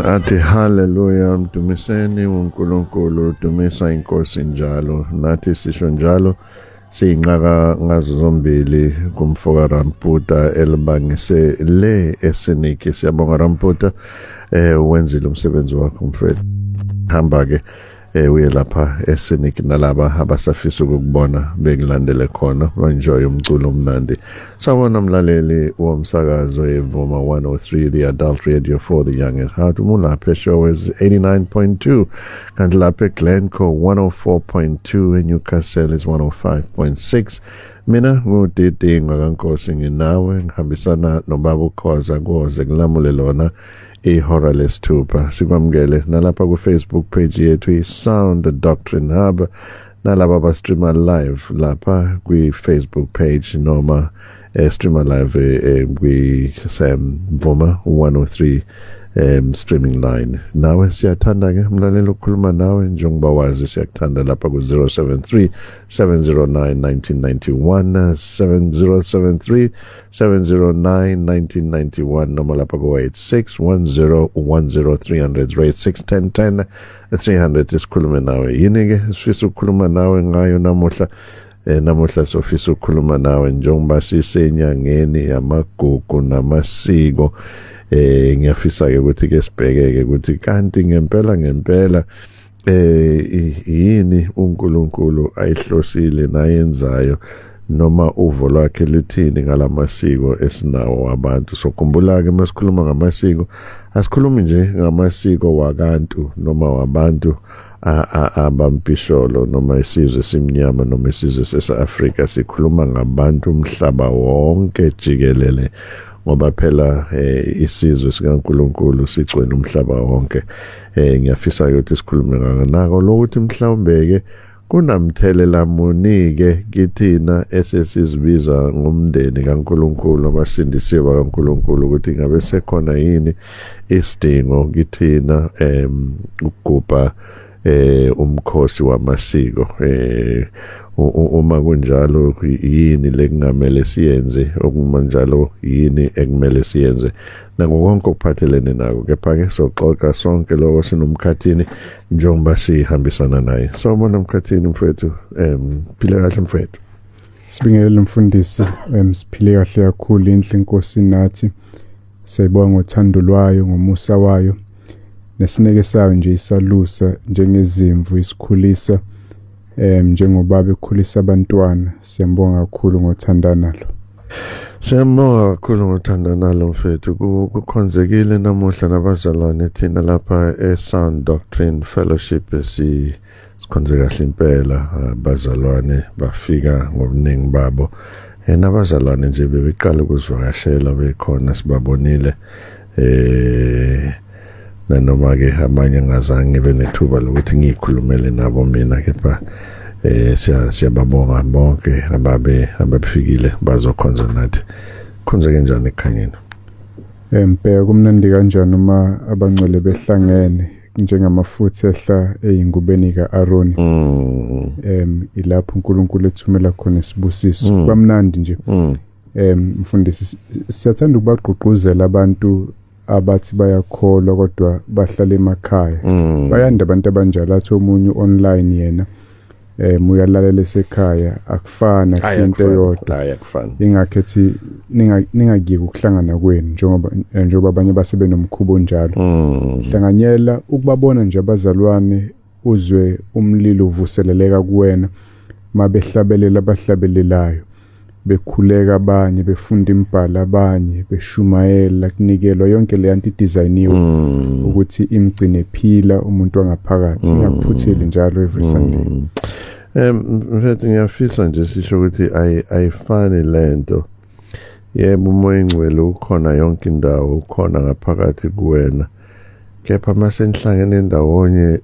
Athi haleluya, mdumiseni uNkulunkulu, dumisa inkosi njalo. Nathi sisho njalo siyinqaka ngazo zombili kumfoka Ramputa elibangise le esiniki. Siyabonga Ramputa, wenzile umsebenzi wakho mfethu. Hamba ke uye lapha esiniki nalaba abasafisa ukubona bekulandele khona enjoy umculo omnandi. Sawona mlaleli womsakazo eVuma 103, the adult radio for the young at heart. Mulapha show is 89.2 kanti lapha eGlencoe 104.2, eNewcastle is 105.6. Mina ngudidi ngakankosi nginawe ngihambisana nobaba uKhoza koze kulamule lona ihora lesithupha. Sikwamukele nalapha ku Facebook page yethu iSound Doctrine Hub, nalaba ba-streama live lapha kwi-Facebook page noma streama live kwi-Vuma 103 streaming line. Nawe siyathanda ke mlalelo ukukhuluma nawe njengoba wazi siyakuthanda lapha ku 073 709 1991 7073 709 1991 noma lapha ku 86 10 300 rate 610 300 isikhulume nawe. Yini ke sifisa ukukhuluma nawe ngayo namuhla? Namuhla sofisa ukukhuluma nawe njengoba sisenyangeni yamagugu namasiko. Ngiyafisa ke ukuthi ke sibhekeke ukuthi kanti ngempela yini uNkulunkulu ayihlosile nayenzayo, noma uvo lwakhe luthini ngalamasiko esinawo abantu. Sokhumbula ke masikhuluma ngamasiko, asikhulumi nje ngamasiko wakantu noma wabantu abampisholo noma isizwe simnyama noma isizwe sesa-Afrika. Sikhuluma ngabantu umhlaba wonke jikelele, ngoba phela isizwe sikaNkulunkulu sigcwele umhlaba wonke. Ngiyafisa ukuthi sikhulume nganako lokuthi mhlawumbe ke kunamthelela munike kithina esesizibiza ngomndeni kaNkulunkulu, abasindisiwe kaNkulunkulu, ukuthi ngabe sekhona yini isidingo kithina ukugubha umkhosi wamasiko. Uma kunjalo yini lekungamele siyenze, okuma njalo yini ekumele siyenze, nako konke okuphathelene nako. Kepha ke soxoxa sonke lokho sinomkhathini njengoba sihambisana naye. Sawubona mkhathini mfethu, phile kahle mfethu. Sibingelele mfundisi, siphile kahle kakhulu inhle inkosi nathi. Siyabonga ngothando lwayo, ngomusa wayo, nesineke sayo nje isalusa njengezimvu isikhulisa, njengoba bekhulisa abantwana. Siyambonga kakhulu ngothanda nalo. Siyambonga kakhulu ngothanda nalo mfethu. Kukhonzekile namuhla nabazalwane thina lapha eSound Doctrine Fellowship sikhonze kahle impela. Abazalwane bafika ngobuningi babo, nabazalwane nje bebeqala ukuzivakashela bekhona sibabonile. Nanoma ke amanye ngazange ngibe nethuba lokuthi ngikhulumele nabo mina, kepha siyababonga bonke ababefikile bazokhonza nathi. Khonze kanjani ekhanyeni? Impela kumnandi kanjani uma abangcwele behlangene njengamafutha ehla eyingubeni kaAroni. Ilapho uNkulunkulu ethumela khona isibusiso. Kwamnandi nje. Mfundisi, siyathanda ukubagqugquzela abantu abathi bayakholwa kodwa bahlala emakhaya. Bayanda abantu abanjalo, athi omunye online yena uyalalela esekhaya, akufana kusinto yodwa. Ingakho ethi ningagiki ukuhlangana kwenu njengoba abanye basebe nomkhubo njalo. Hlanganyela ukubabona nje abazalwane, uzwe umlilo uvuseleleka kuwena, mabehlabelela abahlabelelayo, bekhuleka abanye, befunda imbhala abanye, beshumayela, kunikelwa yonke le yanto idizayiniwe ukuthi imgcine phila umuntu wangaphakathi. Ngiyakuphutheli njalo every Sunday. Mfethu ngiyafisa nje sisho ukuthi ayifani lento. Yebo, umoya ingcwele ukhona yonke indawo, ukhona ngaphakathi kuwena, kepha mase nihlangene ndawonye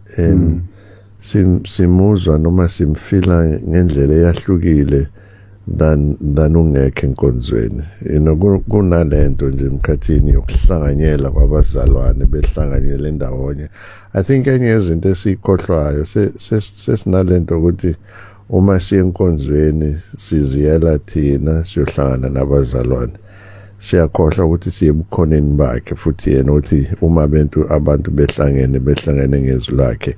simuzwa noma simfila ngendlela eyahlukile than ungekho enkonzweni. Kunalento nje emkhathini yokuhlanganyela kwabazalwane behlanganyele ndawonye. I think enye yezinto esiyikhohlwayo sesinalento ukuthi uma siyenkonzweni siziyela thina siyohlangana nabazalwane. siyakhohlwa ukuthi siyebukhoneni bakhe futhi yena uthi uma abantu behlangene ngezwi lakhe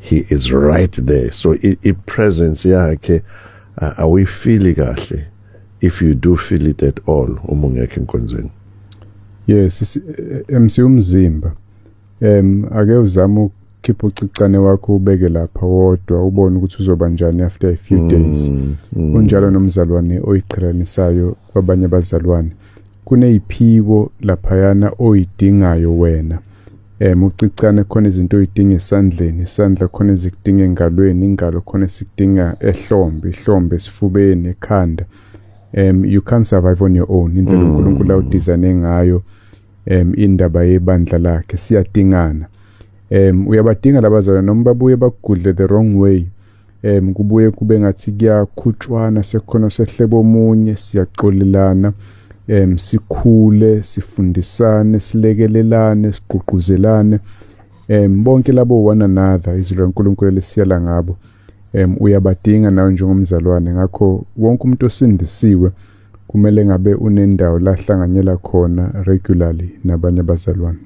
he is right there. So I presence yakhe awuyifili kahle if you do feel it at all uma ungekho enkonzweni. Yes, MC umzimba. Ake uzame ukukhipha ucicane wakho ubeke lapha wodwa ubone ukuthi uzoba njani after a few days. Unjalo nomzalwane oyiqhelanisayo kwabanye abazalwane. Kuneyiphiko laphayana oyidingayo wena. Ucicane khona izinto oyidinga esandleni, isandla khona ezikudinga engalweni, ingalo khona esikudinga ehlombe, ihlombe esifubeni, ekhanda. You can't survive on your own. Indlela uNkulunkulu awudizayine ngayo indaba yebandla lakhe siyadingana. Uyabadinga labazalwane noma babuye bakugudle the wrong way. Kubuye kube ngathi kuyakhutshwana sekhona sehlebo omunye siyaxolelana. Sikhule, sifundisane, silekelelane, siqhuquzelane. Bonke labo one another izwi laNkulunkulu lesiyala ngabo. Uyabadinga nawe njengomzalwane, ngakho wonke umuntu osindisiwe kumele ngabe unendawo la hlanganyela khona regularly nabanye abazalwane.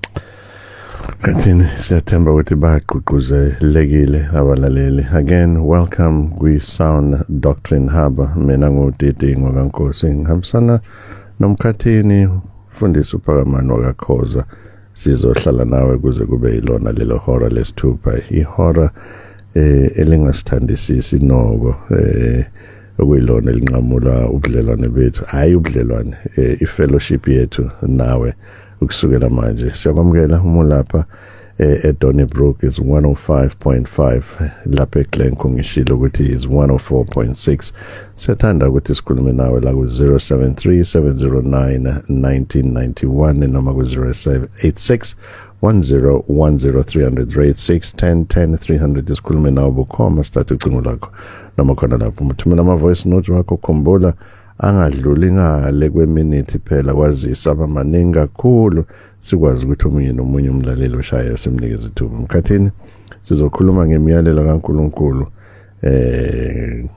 Kathini siyathemba ukuthi bagqugquzelekile abalaleli. Again, welcome kwi-Sound Doctrine Hub. Mina ngudidi ngokaNkosi ngihambisana nomkhathini mfundisi uPhakamani wakaKhoza. Sizohlala nawe kuze kube ilona lelo hora lesithupha, ihora elingasithandisisi noko okuyilona elinqamula ubudlelwane bethu, hayi ubudlelwane, i-fellowship yethu nawe ukusukela manje. Siyakwamukela uma lapha eDonnybrook is 105.5, lapha eGlencoe ngishilo ukuthi is 104.6. Siyathanda ukuthi sikhulume nawe la ku-073-709-1991 noma ku-0786 1010 300 rate 610 300. Isikhulume nawe bukhoma start ucingo lakho noma khona lapho uthumela ama-voice note wakho. Khumbula angadluli ngale kweminithi phela, kwazisa abamaningi kakhulu sikwazi ukuthi omunye nomunye umlaleli ushaya simnikeze ithuba. Mkhathini sizokhuluma ngemiyalelo kaNkulunkulu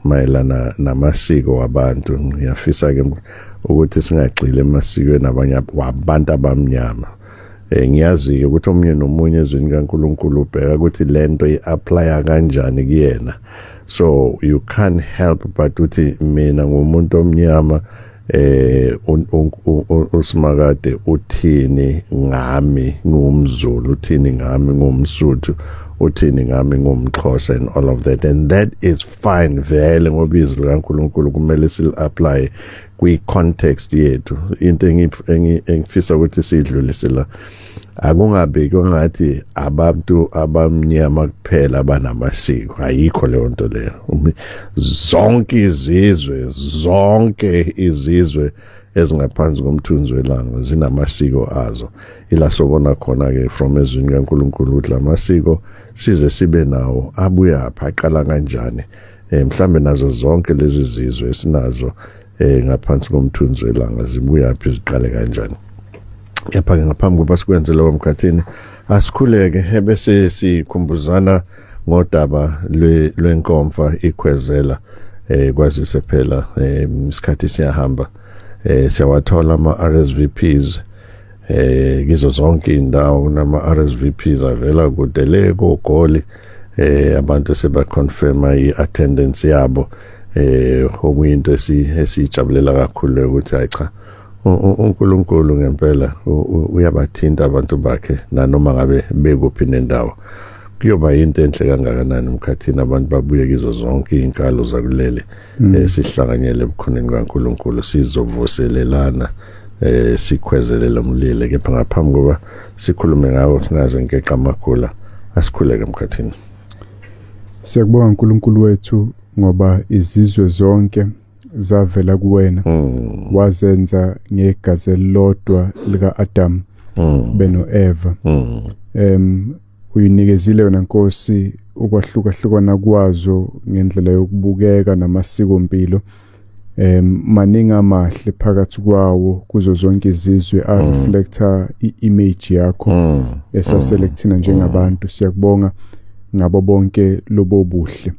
mayelana namasiko wabantu. Ngiyafisa ke ukuthi singagxili emasikweni abantu abamnyama. Ngiyazi ukuthi omunye nomunye ezweni kaNkulunkulu ubheka ukuthi lento i-apply kanjani kuyena. So you can't help but uthi mina ngumuntu omnyama, uSimakade uthini ngami ngumZulu, uthini ngami ngumSuthu, uthini ngami ngumXhosa and all of that, and that is fine vele ngoba izwi kaNkulunkulu kumele sil-apply kwi-context yethu. Into engifisa ukuthi sidlulisela akungabe ngathi abantu abamnyama kuphela banamasiko. Ayikho leyo nto leyo. Zonke izizwe ezingaphansi komthunzi welanga zinamasiko azo. Ila sobona khona ke from ezwini kaNkulunkulu ukuthi lamasiko size sibe nawo abuya phaqala kanjani. Mhlambe nazo zonke lezi zizwe esinazo ngaphansi komthunzi welanga zibuya phi, ziqale kanjani. Yapha-ke ngaphambi kokuba sikwenze lowo mkhathini asikhuleke bese sikhumbuzana ngodaba lwenkomfa ikhwezela. Kwazise phela isikhathi siyahamba, siyawathola ama-RSVPs kizo zonke indawo kunama-RSVPs avela kude le koGoli. Abantu sebaconfirma i-attendance yabo, okuyinto esijabulela kakhulu ukuthi hayi cha, uNkulunkulu ngempela uyabathinta abantu bakhe nanoma ngabe bekuphi nendawo. Kuyoba into enhle kangakanani mkhathini abantu babuye kizo zonke inkalo zakuleli, sihlanganyele ebukhoneni kaNkulunkulu, sizovuselelana, sikhwezelele umlilo. Kepha ngaphambi kokuba sikhulume ngawo singaze ngeqa amakhula, asikhuleke mkhathini. Siyakubonga uNkulunkulu wethu ngoba izizwe zonke zavela kuwena, wazenza ngegazi elilodwa lika-Adam beno-Eva. Uyinikezile yona Nkosi ukwahlukahlukana kwazo ngendlela yokubukeka namasiko mpilo. Maningi amahle phakathi kwawo kuzo zonke izizwe reflecta i-image yakho esaselekthina njengabantu. Siyakubonga ngabo bonke lobo buhle.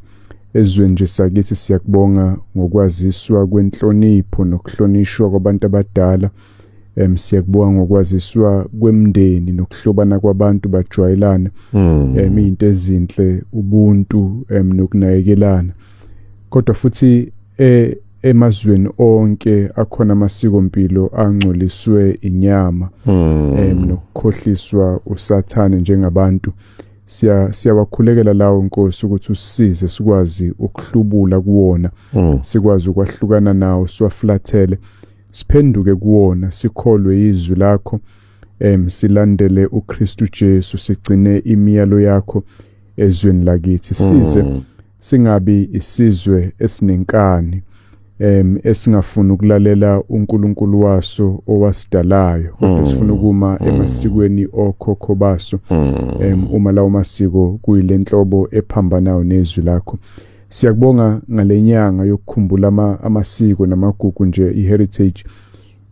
Ezweni nje sakithi siyakubonga ngokwaziswa kwenhlonipho nokuhlonishwa kwabantu abadala. Siyakubonga ngokwaziswa kwemndeni nokuhlobana kwabantu bajwayelana. Into ezinhle, ubuntu nokunakekelana. Kodwa futhi emazweni onke akhona amasiko mpilo angcoliswe inyama nokukhohliswa usathane njengabantu. Siyawakhulekela lawo Nkosi ukuthi usisize sikwazi ukuhlubula kuwona, sikwazi ukwahlukana nawo, siwaflathele, siphenduke kuwona, sikholwe izwi lakho, silandele uKristu Jesu, sigcine imiyalo yakho ezweni lakithi. Size singabi isizwe esinenkani, esingafuna ukulalela uNkulunkulu waso owasidalayo, kodwa sifuna ukuma emasikweni okhokho baso. Uma lawo masiko kuyilenhlobo ephambanayo nezwi lakho. Siyakubonga ngalenyanga yokukhumbula amasiko namagugu nje, iheritage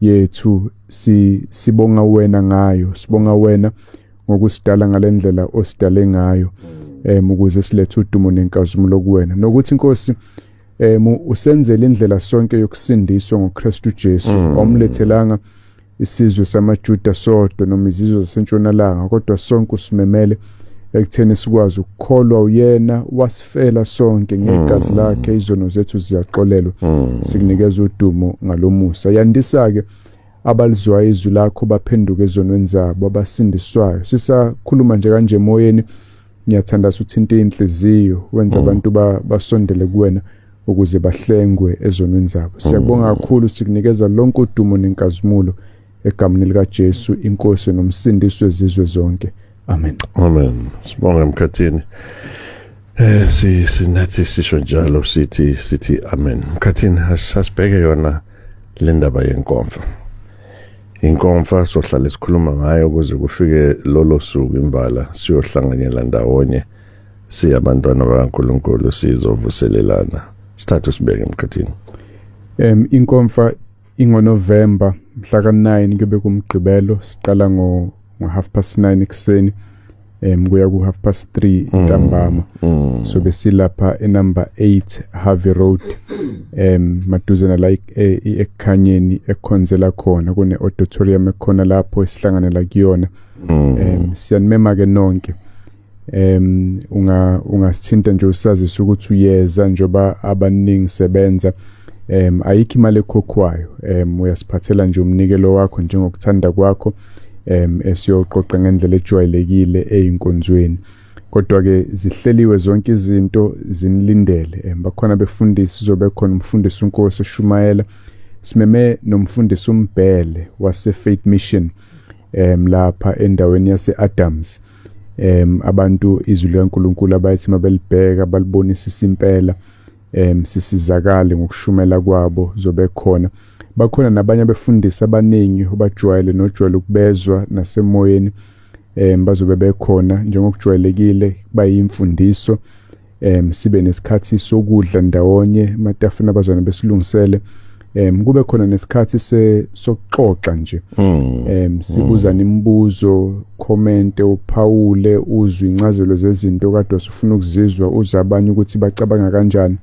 yethu. Sibonga wena ngayo, sibonga wena ngokusidala ngalendlela osidale ngayo, ukuze silethe udumo nenkazimulo kuwena, nokuthi Nkosi usenzele indlela sonke yokusindiswa ngoKristu Jesu. Awumlethelanga isizwe samaJuda sodwa noma izizwe zasentshonalanga, kodwa sonke usimemele ekutheni sikwazi ukukholwa uyena wasifela sonke ngegazi lakhe, izono zethu ziyaxolelwa. Sikunikeza udumo ngalomusa. Yandisa-ke abalizwayo izwi lakho baphenduke ezonweni zabo, abasindiswayo. Sisakhuluma nje kanje emoyeni, ngiyathandaza uthinte inhliziyo, wenza abantu basondele kuwena ukuze bahlengwe ezonweni zabo. Siyabonga kakhulu, sikunikeza lonke udumo nenkazimulo egameni likaJesu, inkosi nomsindisi wezizwe zonke. Amen. Amen. Sibonga Mkhathini. Sinathi sisho njalo sithi amen. Mkhathini, asibheke yona le ndaba yenkomfa. Inkomfa sohlala sikhuluma ngayo ukuze kufike lolo suku imbala siyohlanganyela ndawonye, siyabantwana bakaNkulunkulu, sizovuselelana. Sithathu sibeke Mkhathini. Inkomfa ingoNovember mhla ka-9 kube kumgqibelo. Siqala ngo 9:30 ekseni kuya ku 3:30 ntambama. So besilapha enumber 8 Harvey Road, maduze nala ekhanyeni ekhonzela khona, kune auditorium ekhona lapho esihlanganela kuyona. Siyanimema ke nonke, ungasithinta nje usazisa ukuthi uyeza, njoba abaningi sebenza. Ayikho imali ekhokhwayo, uyasiphathela nje umnikelo wakho njengokuthanda kwakho, esiyoqoqa ngendlela ejwayelekile eyinkonzweni. Kodwa ke zihleliwe zonke izinto zinilindele. Bakhona befundisi, zobe khona umfundisi uNkosi Shumayela, simeme nomfundisi uMbhele wase Faith Mission lapha endaweni yase Adams. Abantu izwi likaNkulunkulu abayithi mabelibheka balibonisisa impela, sisizakale ngokushumela kwabo, zobe khona. Bakhona nabanye abefundisi abaningi obajwayele nojwayele ukubezwa nasemoyeni, bazobe bekhona njengokujwayelekile, bayimfundiso. Sibe nesikhathi sokudla ndawonye, matafuna abazwana besilungisele. Kube khona nesikhathi sokuxoxa nje, sibuzana imibuzo, comment, uphawule, uzwe incazelo zezinto kade usufuna ukuzizwa, uze abanye ukuthi bacabanga kanjani.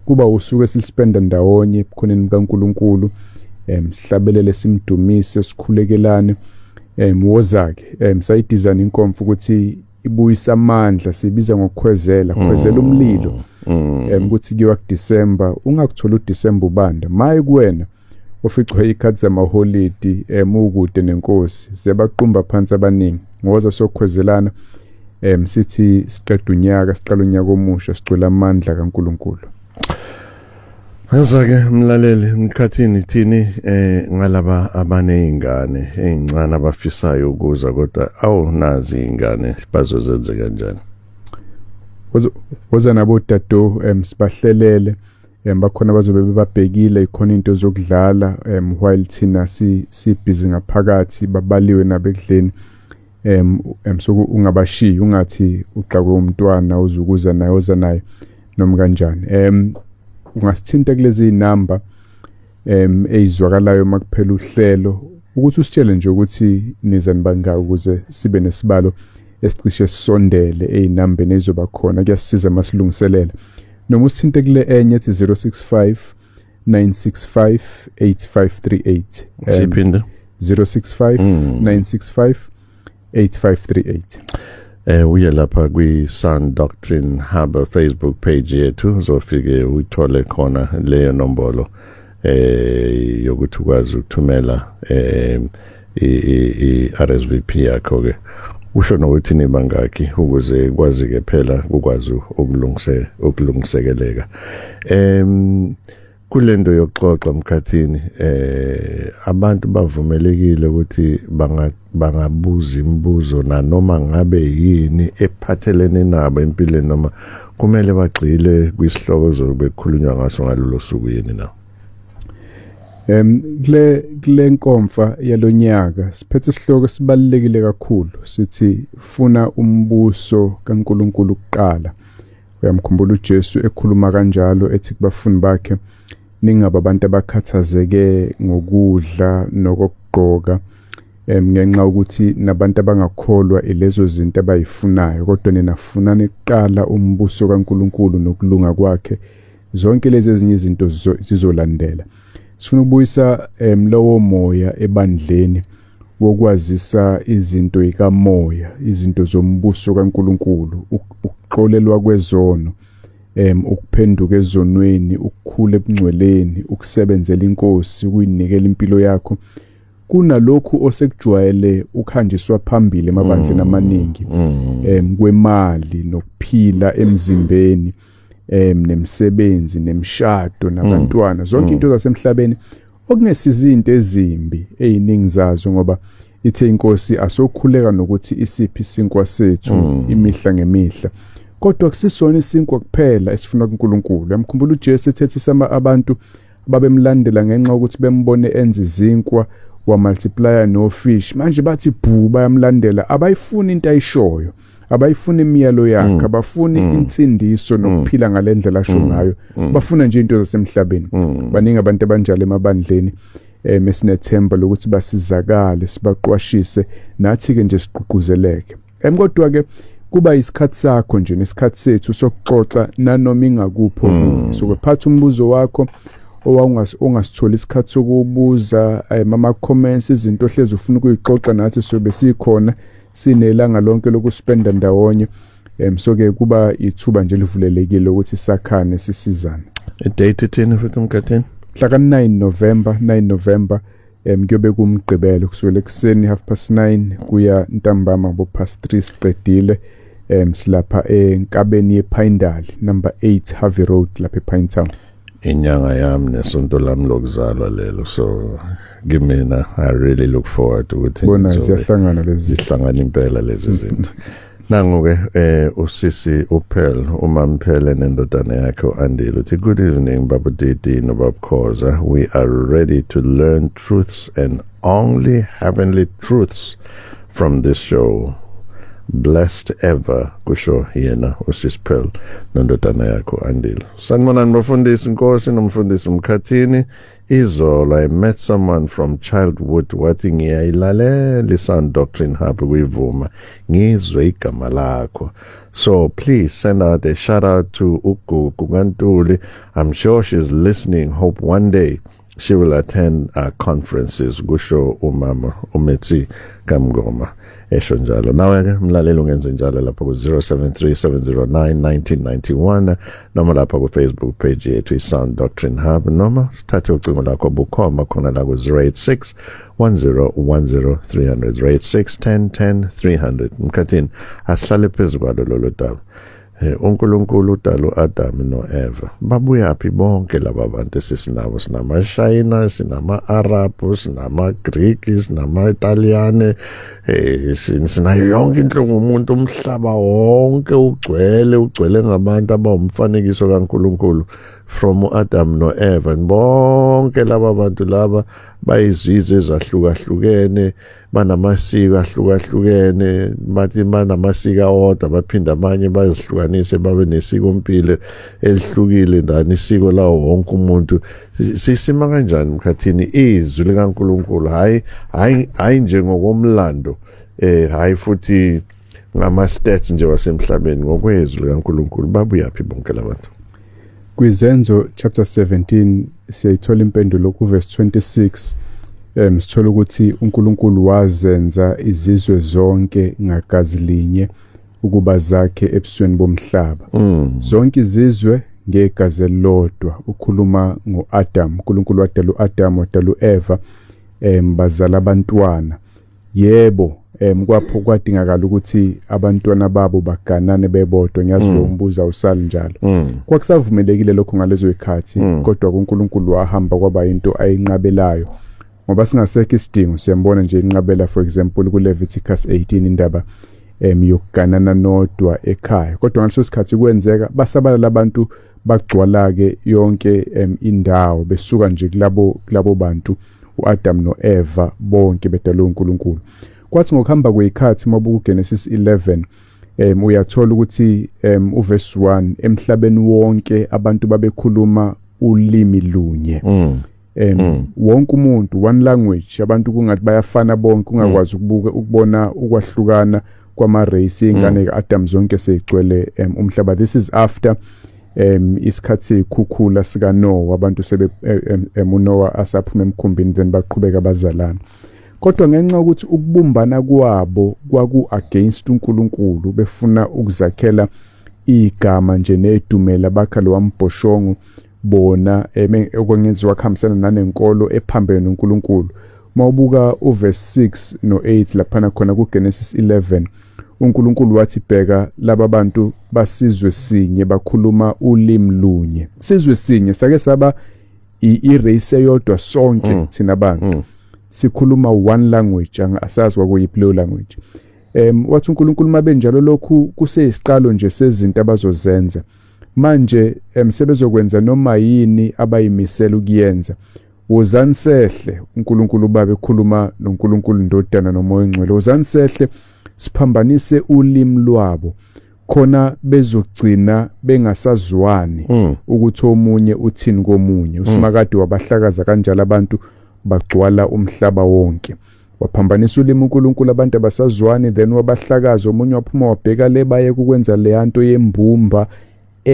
Kuba usuku esilispenda ndawonye ebukhoneni bikaNkulunkulu, sihlabelele, simdumise, sikhulekelane. Woza-ke sayidesign inkomfa ukuthi ibuyisa amandla, sibiza ngokukhwezela, khwezela umlilo. Ukuthi kuyiwa kuDisemba, ungakuthola uDisemba ubanda, maye kuwena oficwe ikhathi zamaholidi, ukude nenkosi, ziyabaqumba phansi abaningi. Ngoza sokukhwezelana, sithi siqeda unyaka, siqala unyaka omusha, sicela amandla kaNkulunkulu. Ngizake mlaleli, Mkhathini, thini ngalaba abanezingane ezincane abafisayo ukuza kodwa awunazi izingane bazozenze kanjani? Woza nabo dado, sibahlelele, bakhona bazobe bebabhekile, ikhona into zokudlala, while thina sibhizi ngaphakathi, babaliwe nabekudleni. So ungabashiyi, ungathi uxakwe umntwana uzukuza naye, oza naye noma kanjani. Ungasithinta kulezi inamba ezizwakalayo makuphela uhlelo, ukuthi usitshele nje ukuthi niza nibangaka ukuze sibe nesibalo esicishe sisondele ezinambeni ezizoba khona. Kuyasisiza masilungiselela. Noma usithinte kule enye ethi 065 965 8538. Siphinda 065 965 8538. Uye lapha kwi-Sound Doctrine Hub Facebook page yethu uzofike uthole khona leyo nombolo yokuthi ukwazi ukuthumela i-RSVP yakho ke usho nokuthi nibangaki ukuze kwazi ke phela ukwazi ukulungisekeleka kulento yokuxoxa mkhathini abantu bavumelekile ukuthi bangabuza imibuzo noma ngabe yini ephathelene nabo empilweni noma kumele bagxile kwisihloko zokukhulunywa ngaso ngalolu suku yini na kule nkomfa yalonyaka siphethe isihloko sibalekile kakhulu sithi funa umbuso kaNkuluNkulu kuqala. Uyamkhumbula uJesu ekhuluma kanjalo ethi kubafundi bakhe ningabe abantu abakhathazeke ngokudla nokugqoka ngenxa ukuthi nabantu abangakholwa ilezo zinto abayifunayo kodwa nina funani kuqala umbuso kaNkuluNkulu nokulunga kwakhe zonke lezi ezinye izinto zizolandela. Sifuna ukubuyisa lowo moya ebandleni wokwazisa izinto ikamoya izinto zombuso kaNkuluNkulu ukuxolelwa kwezono ukuphenduka ezonweni ukukhula ebungcweleni ukusebenzela inkosi ukuyinikela impilo yakho kunalokhu osekujwayele ukhanjiswa phambili emabandleni amaningi kwemali nokuphila emzimbeni nemsebenzi nemshado nabantwana zonke into zasemhlabeni okungesiza izinto ezimbi eziningi zazo ngoba ithe inkosi asokhuleka nokuthi isiphi isinkwa sethu imihla ngemihla kodwa kusisona isinkwa kuphela esifuna kuNkulunkulu. Yamkhumbula uJesu ethethe abantu babemlandela ngenxa ukuthi bembone enza izinkwa wa multiplier no fish manje bathi bhu bayamlandela abayifuni into ayishoyo abayifuni imiyalo yakhe abafuni insindiso nokuphila ngalendlela asho ngayo bafuna nje into zasemhlabeni. Baningi abantu abanjalo emabandleni mesinethemba lokuthi basizakale sibaqwashise nathi ke nje siqhuquzeleke. Kodwa ke kuba isikhathi sakho nje nesikhathi sethu sokuxoxa nanoma ingakupho sokuphatha umbuzo wakho ongasithola isikhathi sokubuza mama comments izinto ohlezi ufuna ukuyixoxa nathi sobe sikhona sinelanga lonke lokuspenda ndawonye soke kuba ithuba nje livulelekile ukuthi sakhane sisizane. Date ithini futhi mkhathini? Mhla ka 9 November kuyobe kumgqibelo kusukela ekseni 9:30 kuya ntambama bo3 siqedile silapha enkabeni yePhindali number 8 Harvey Road lapha ePinetown. Inyanga yami nesonto lami lokuzalwa lelo so ngimina I really look forward ukuthi bona siyahlangana lezi zihlangana impela lezi zinto. Nangu ke usisi uPearl umama Pearl nendodana yakhe uAndile uthi good evening Baba Didi no Baba Khoza, we are ready to learn truths and only heavenly truths from this show. Blessed ever kusho yena usisi Pearl nendodana yakhe uAndile. Sanibonani bafundisi inkosi nomfundisi Mkhathini. Izolo I met someone from childhood wathi ngiyayilalela Sound Doctrine Hub kuyivuma ngizwe igama lakho. So please send out a shout out to Ugugu Kantuli. I'm sure she's listening. Hope one day she will attend our conferences. Kusho umama uMetsi Kamgoma esho njalo. Nawe ke mlaleli ungenze njalo lapha ku 0737091991 noma lapha ku Facebook page yethu Sound Doctrine Hub noma sithathe ucingo lakho bukhoma khona la ku 086 1010 300 086 1010 300. Mkhathini asihlale phezulu kwalo lolu daba. uNkulunkulu udala uAdam noEva. Babuyaphi bonke laba bantu esinabo? SinamaShayina, sinama-Arabhu, sinama-Greek, sinama-Italiane, sinayo yonke inhlungu umuntu umhlaba wonke ugcwele ngabantu abawumfanekiso kaNkulunkulu from uAdam noEva. Bonke laba bantu laba bayizizwe ezahlukahlukene, banamasiko ahlukahlukene, bathi banamasiko awodwa baphinda amanye bazihlukanise babe nesiko mpilo elihlukile ndani isiko lawo wonke umuntu. Sisima kanjani Mkhathini izwi likaNkulunkulu? Hayi nje ngokomlando, hayi futhi ngama-stats nje wasemhlabeni, ngokwezwi likaNkulunkulu. Babuyaphi bonke labantu? Kwizenzo chapter 17 siyayithola impendulo ku verse 26 sithola ukuthi uNkulunkulu wazenza izizwe zonke ngagazi linye ukuba zakhe ebusweni bomhlaba. Zonke izizwe ngegazi elilodwa. Ukhuluma ngoAdam. uNkulunkulu wadala uAdam, wadala uEva, bazala abantwana. Yebo, kwapho kwadingakala ukuthi abantwana babo baganane bebodwa. Ngiyazi lo mbuzo awusali njalo. Kwakusavumelekile lokho ngalezo ikhathi, kodwa uNkulunkulu wahamba kwaba into ayinqabelayo. Ngoba singasekho isidingo siyambona nje inqabela, for example kuLeviticus 18 indaba yokuganana nodwa ekhaya. Kodwa ngaleso sikhathi kwenzeka basabalala abantu bagcwala ke yonke indawo besuka nje kulabo bantu uAdam noEva bonke bedalwe uNkulunkulu. Kwathi ngokuhamba kwezikhathi mabuku Genesis 11 uyathola ukuthi uverse 1 emhlabeni wonke abantu babekhuluma ulimi lunye. Wonke umuntu one language, abantu kungathi bayafana bonke, ungakwazi ukubona ukwahlukana kwama-race ingane kaAdam zonke seyigcwele umhlaba. This is after isikhathi sikhukhula sika Noah, abantu sebe uNoah asaphuma emkhumbini then baqhubeka bazalana. Kodwa ngenxa ukuthi ukubumbana kwabo kwaku against uNkulunkulu, befuna ukuzakhela igama nje nedumela bakha lo wambhoshongo bona okwenziwa kuhambisana nanenkolo ephambene noNkulunkulu. Mawubuka uverse 6 no8 laphana khona kuGenesis 11, uNkulunkulu wathi bheka laba bantu basizwe sinye bakhuluma ulimi lunye. Sizwe sinye sake saba irace eyodwa sonke thina bantu. Sikhuluma one language, asazi kwakuyiphi leyo language. Wathi uNkulunkulu mabenjalo lokhu kuseyisiqalo nje sezinto abazozenza. Manje sebezokwenza noma yini abayimisela ukuyenza. Wozani sehle, uNkulunkulu Baba ekhuluma noNkulunkulu Ndodana noMoya Ongcwele. Wozani sehle siphambanise ulimi lwabo khona bezogcina bengasazwani ukuthi omunye uthini komunye. Usimakade wabahlakaza kanjalo abantu bagcwala umhlaba wonke. Waphambanisa ulimi uNkulunkulu abantu abasazwani, then wabahlakaza. Omunye waphuma wabheka le baye ukwenza le nto yembumba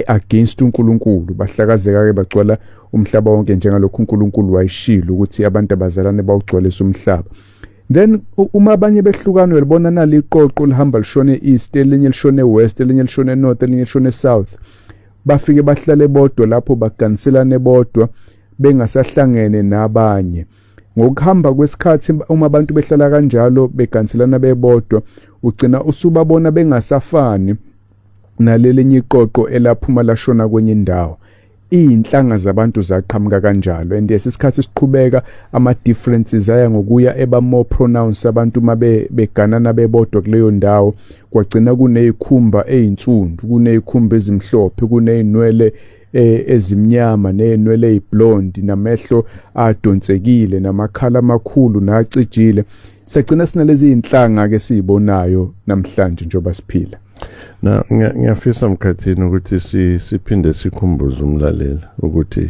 against uNkulunkulu. Bahlakazeka ke bagcwala umhlaba wonke njengalokho uNkulunkulu wayishilo ukuthi abantu abazalane bawugcwalisa umhlaba. Then uma abanye behlukana welibona naliqoqo lihamba lishone east, elinye lishone west, elinye lishone north, elinye lishone south. Bafike bahlale bodwa lapho baganiselane bodwa bengasahlangene nabanye. Ngokuhamba kwesikhathi uma abantu behlala kanjalo beganiselana bebodwa, ugcina usubabona bengasafani nalelinye iqoqo elaphuma lashona kwenye indawo. Inhlanga zabantu zaqhamuka kanjalo, and isikhathi siqhubeka ama differences aya ngokuya eba more pronounced. Abantu mabe beganana bebodwa kuleyo ndawo kwagcina kunezikhumba ezinsundu, kunezikhumba ezimhlophe, kunezinwele ezimnyama, nezinwele eziblonde, namehlo adonsekile, namakhala amakhulu nacijile. Sagcina sinalezi inhlanga ke sizibonayo namhlanje njoba siphila. Na ngiyafisa mkhathini ukuthi siphinde sikhumbuze umlaleli ukuthi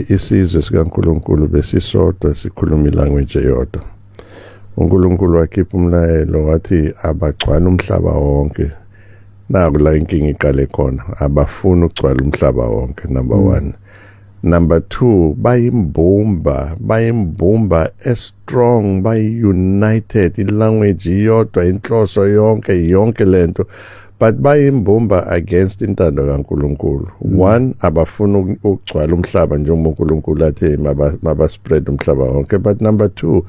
isizwe sikaNkulunkulu besisodwa sikhuluma ilanguage eyodwa. uNkulunkulu wakhipha umlayelo wathi abagcwala umhlaba wonke. Naku la inkinga iqale khona, abafuna ukugcwala umhlaba wonke, number 1. Number 2, bayimbumba strong, united, ilanguage iyodwa, inhloso yonke lento, but bayimbumba against intando kaNkulunkulu. 1, abafuna ukugcwala umhlaba njengoba uNkulunkulu athi mabaspread umhlaba wonke, but number 2,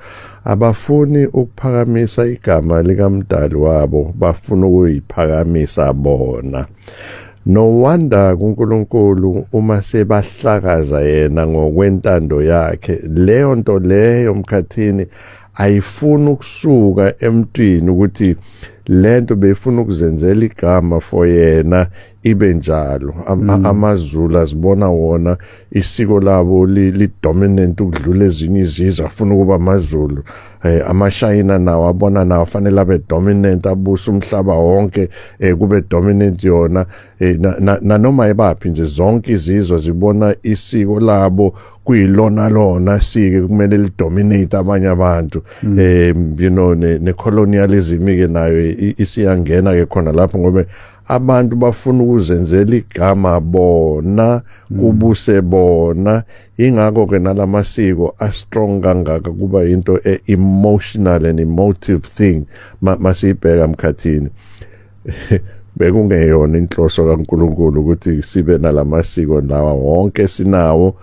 abafuni ukuphakamisa igama likaMdali wabo, bafuna ukuyiphakamisa bona. No wonder uNkulunkulu uma sebahlakaza yena ngokwentando yakhe, leyo nto leyo mkhathini ayifuna ukusuka emntwini ukuthi lento befuna ukuzenzela igama for yena ibe njalo. AmaZulu azibona wona isiko labo li dominant ukudlula ezinye izizwe, afuna ukuba amaZulu. AmaShayina nawo abona nawo fanele abe dominant, abusa umhlaba wonke, kube dominant yona. Nanoma ebaphi nje zonke izizwe zibona isiko labo kuyilona sike kumele lidominate abanye abantu. Ne colonialism ke nayo isiyangena ke khona lapho ngoba abantu bafuna ukuzenzela igama bona kubuse bona. Ingakho ke nalamasiko strong kangaka kuba into emotional and emotive thing masibheka Mkhathini. Bekungeyona inhloso kaNkulunkulu ukuthi sibe nalamasiko lawa wonke sinawo.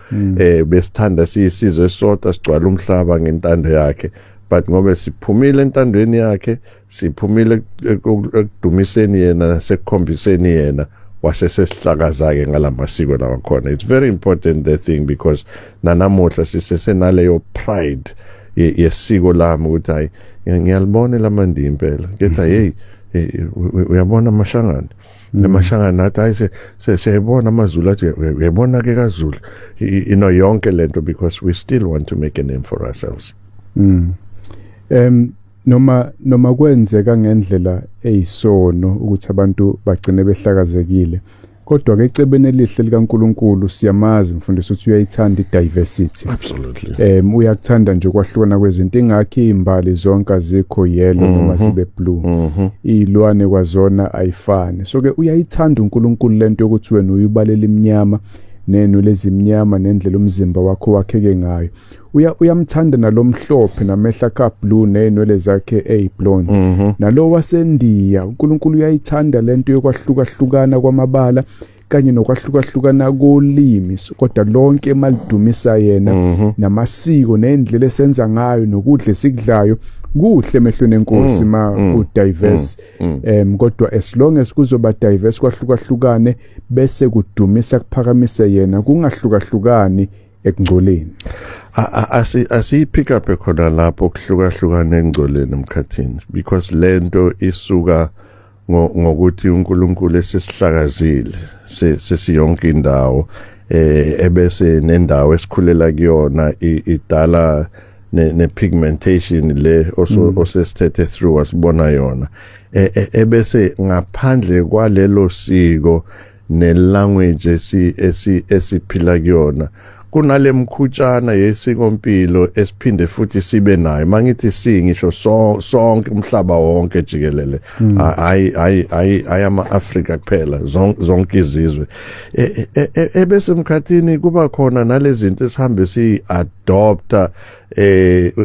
Besithanda siyisizwe sodwa sigcwala umhlaba ngentando yakhe, but ngobe siphumile entandweni yakhe, siphumile ekudumiseni yena nasekukhombiseni yena, wasesesihlakaza-ke ngalamasiko lawa khona. It's very important that thing, because nanamuhla sisesenaleyo pride yesiko lami ukuthi hayi ngiyalibona lamandini impela, ngithi hey uyabona amashangana namashangana nathi hayi siyayibona amaZulu athi uyabona ke kaZulu, yonke lento, because we still want to make a name for ourselves. Noma kwenzeka ngendlela eyisono ukuthi abantu bagcine behlakazekile, kodwa ke ecebeni elihle likaNkulunkulu siyamazi mfundisi ukuthi uyayithanda idiversity. Absolutely. Uyakuthanda nje ukwahlukana kwezinto, ingakho izimbali zonke azikho yellow noma sibe blue. Izilwane kwazona ayifani. So ke uyayithanda uNkulunkulu lento ukuthi wena uyibalela imnyama nenu lezimnyama nendlela umzimba wakho wakheke ngayo. Uyamthanda nalomhlophe namehla ka blue nenwele zakhe eyiblonde. Nalo waseNdiya uNkulunkulu uyayithanda lento yokwahlukahlukana kwamabala kanye nokwahlukahlukana kolimi, kodwa lonke emalidumisa yena namasiko nendlela esenza ngayo nokudla esikudlayo kuhle emehlweni enkosi ma diverse. Kodwa as long as kuzoba diverse kwahlukahlukane bese kudumisa kuphakamise yena, kungahlukahlukani ekungcoleni. Asiyipick up khona lapho kuhlukahlukana ekungcoleni Mkhathini, because lento isuka ngokuthi uNkulunkulu esesihlakazile sesiyonke indawo, ebese nendawo esikhulela kuyona idala ne-pigmentation le osesithethe through wasibona yona, ebese ngaphandle kwalelo siko ne-language esiphila kuyona kunale mkhutshana yesikompilo esiphinde futhi sibe nayo. Mangithi singisho sonke umhlaba wonke jikelele, hayi ama-Afrika kuphela, zonke izizwe. Ebese Mkhathini kuba khona nalezinto esihambe si-adopta.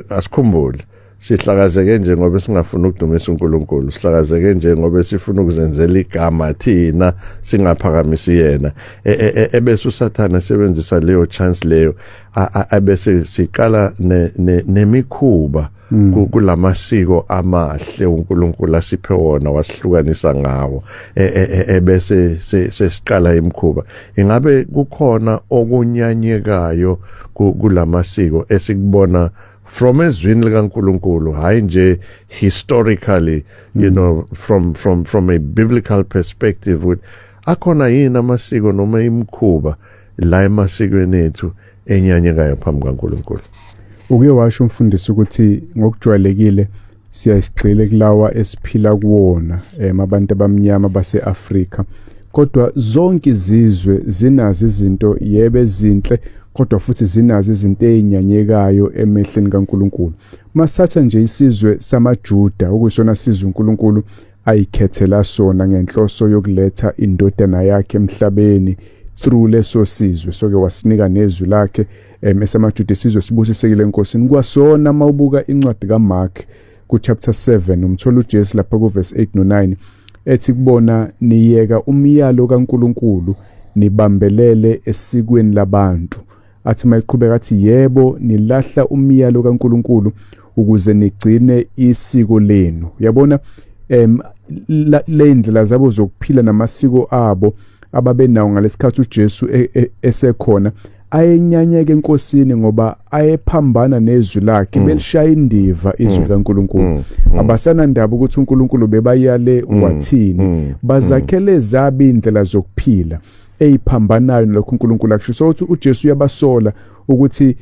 Asikhumbule sihlakazeke nje ngoba singafuna ukudumisa uNkulunkulu, sihlakazeke nje ngoba sifuna ukuzenzela igama thina singaphakamisi yena. Ebese uSathane sebenzisa leyo chance leyo, ebese siqala nemikhuba kulamasiko amahle uNkulunkulu asiphe wona wasihlukanisa ngawo. Ebese sesiqala imikhuba. Ingabe kukhona okunyanyekayo kulamasiko esikubona from ezwini likaNkulunkulu, hayi nje historically, from a biblical perspective, akhona yini amasiko noma imikhuba la emasikweni ethu enyanyekayo phambi kaNkulunkulu? Uke washo umfundisi ukuthi ngokujwayelekile siyasigxile kulawa esiphila kuwona abantu abamnyama base-Afrika, kodwa zonke izizwe zinazo izinto yebe ezinhle, kodwa futhi zinazo izinto ezinyanyekayo emehlweni kaNkulunkulu. Masatha nje isizwe samaJuda, okuyisona sizwe uNkulunkulu ayikhethela sona ngenhloso yokuletha indodana yakhe emhlabeni through leso sizwe. So ke wasinika nezwi lakhe esamaJuda, isizwe sibusisekile enkosini. Kwasona mawubuka incwadi kaMark ku chapter 7 umthola uJesu lapha ku verse 8 no9 ethi kubona niyeka umyalo kaNkulunkulu nibambelele esikweni labantu. Athi mayiqhubeka athi yebo nilahla umyalo kaNkulunkulu ukuze nigcine isiko lenu. Yabona le ndlela zabo zokuphila namasiko abo ababenawo ngalesikhathi uJesu esekhona ayenyanyeke enkosini ngoba ayephambana nezwi lakhe, belishaya indiva izwi kaNkulunkulu. Abasana ndaba ukuthi uNkulunkulu bebayale wathini, bazakhele zabi indlela zokuphila eyiphambanayo nalokho uNkulunkulu akusho. So uthi uJesu uyabasola ukuthi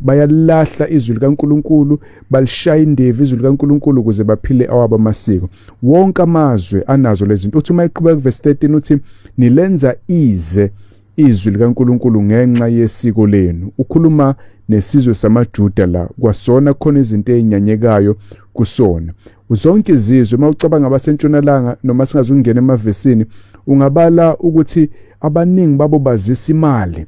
bayalahla izwi likaNkulunkulu, balishaya indiva izwi likaNkulunkulu ukuze baphile awabo amasiko. Wonke amazwe anazo lezi zinto. Uthi mayiqhubeka verse 13 uthi nilenza ize izwi likaNkulunkulu ngenxa yesiko lenu. Ukhuluma nesizwe samaJuda la, kwasona khona izinto ezinyanyekayo kusona. zonke izizwe. Mawucabanga abasentshonalanga noma singazungena emavesini, ungabala ukuthi abaningi babo bazisa imali,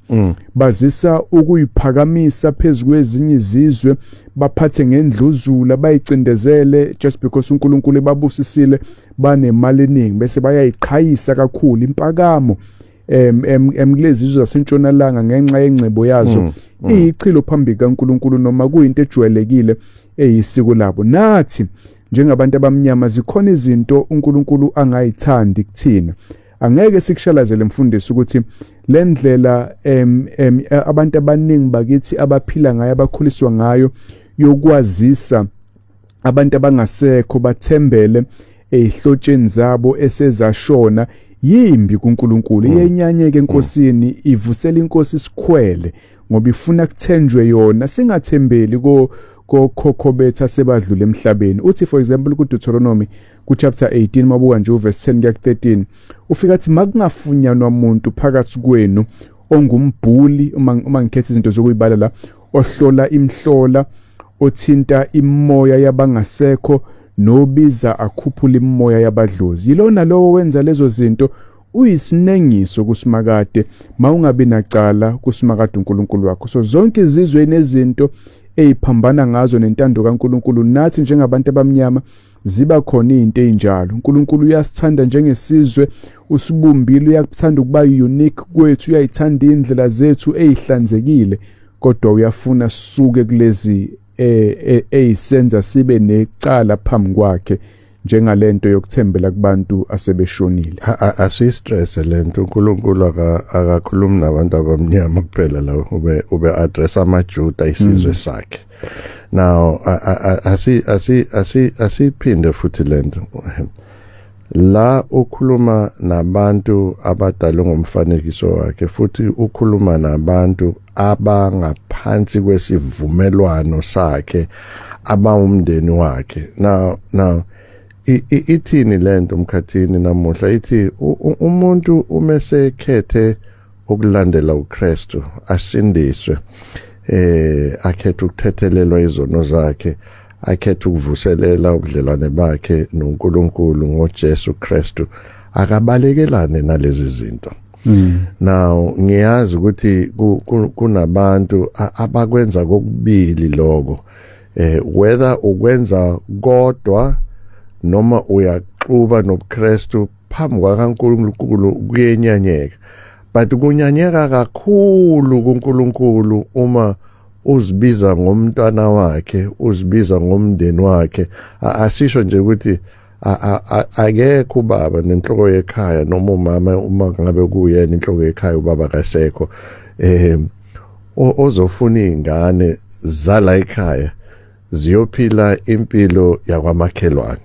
bazisa ukuyiphakamisa phezulu kwezinye izizwe, baphathe ngendluzula, bayicindezele just because uNkulunkulu ebabusisile banemali eningi, bese bayayiqhayisa kakhulu impakamo emkulezi izizwe zasentshonalanga ngenxa yengcebo yazo iyichilo phambi kaNkulunkulu noma kuyinto ejwayelekile eyisiko labo. Nathi njengabantu abamnyama zikhona izinto uNkulunkulu angayithandi kuthina. Angeke sikushalazele mfundisi ukuthi le ndlela abantu abaningi bakithi abaphila ngayo, abakhuliswa ngayo, yokwazisa abantu abangasekho bathembele ezihlotsheni zabo esezashona, yimbi kuNkulunkulu. Iyenyanyeke enkosini, ivusela inkosi isikhwele ngoba ifuna kuthenjwe yona, singathembeli kokhokho bethu asebadlula emhlabeni. Uthi for example kuDeuteronomy chapter 18 mabuka nje verse 10 kuya 13, ufika athi makungafunyanwa umuntu phakathi kwenu ongumbhuli, uma ngikhetha izinto zokuyibala la, ohlola imhlola, othinta imoya yabangasekho, nobiza akhuphula imoya yabadlozi. Yilona lowo wenza lezo zinto uyisinengiso kusimakade, mawungabi nacala kusimakade uNkulunkulu wakho. So zonke izizwe nezinto eziphambana ngazo nentando kaNkulunkulu, nathi njengabantu abamnyama ziba khona izinto ezinjalo. uNkulunkulu uyasithanda njengesizwe, usibumbile, uyakuthanda ukuba unique kwethu, uyayithanda indlela zethu ezihlanzekile, kodwa uyafuna sisuke kulezi eyisenza sibe necala phambi kwakhe njengalento yokuthembela kubantu asebeshonile. Asistress lento. uNkulunkulu akakhulumi nabantu abamnyama kuphela la, ube address amaJuda isizwe sakhe. Now asiphinde futhi lento la ukhuluma nabantu abadalwe ngomfanekiso wakhe, futhi ukhuluma nabantu abangaphansi kwesivumelwano sakhe, abawumndeni wakhe. Now ithini lento mkhathini namuhla? Ithi umuntu umesekhethe ukulandela uKristu, asindiswe, akhethe ukuthethelelwa izono zakhe, akhethe ukuvuselela ubudlelwane bakhe noNkulunkulu ngoJesu Kristu, akabalekelane nalezi zinto. Now ngiyazi ukuthi kunabantu abakwenza kokubili lokho, whether ukwenza kodwa noma uyaxuba nobuKristu phambi kwaNkulunkulu kuyenyanyeka, but kunyanyeka kakhulu kuNkulunkulu uma uzibiza ngomntwana wakhe, uzibiza ngomndeni wakhe. Asisho nje ukuthi akekho ubaba nenhloko yekhaya noma umama, uma ngabe kuyena inhloko yekhaya ubaba kasekho, ozofuna izingane zala ekhaya ziyophila impilo yakwamakhelwane.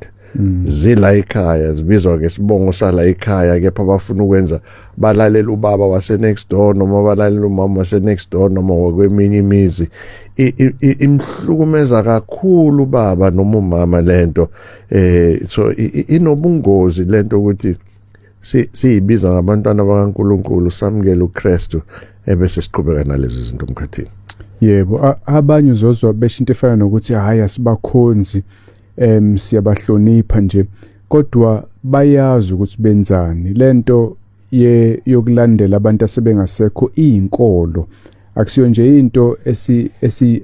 Zila ekhaya zibizwa ngesibongo sala ekhaya, kepha bafuna ukwenza balalela ubaba wase next door noma balalela umama wase next door noma wakweminye imizi. Imhlukumeza kakhulu baba noma umama lento. So inobungozi lento ukuthi siyibiza ngabantwana bakaNkulunkulu, samukele uKristu ebese siqhubeka nalezi zinto mkhathini. Yebo, abanye uzozwa besho into efana nokuthi hayi asibakhonzi, siyabahlonipha nje, kodwa bayazi ukuthi benzani. Lento yokulandela abantu asebengasekho iyinkolo, akusiyo nje into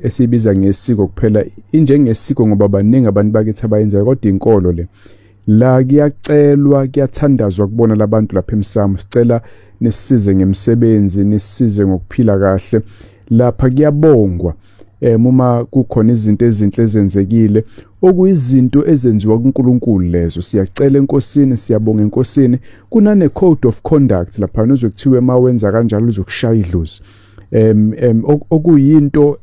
esibiza ngesiko kuphela. Injengesiko ngoba baningi abantu bakithi abayenzayo, kodwa inkolo le la kuyacelwa, kuyathandazwa kubona labantu lapha emsamo. Sicela nisisize ngemsebenzi, nisisize ngokuphila kahle. Lapha kuyabongwa uma kukhona izinto ezinhle ezenzekile, okuyizinto ezenziwa kuNkulunkulu lezo. Siyacela enkosini, siyabonga enkosini. Kunane code of conduct lapha uzokuthiwa mawenza kanjalo uzokushaya idlozi. Okuyinto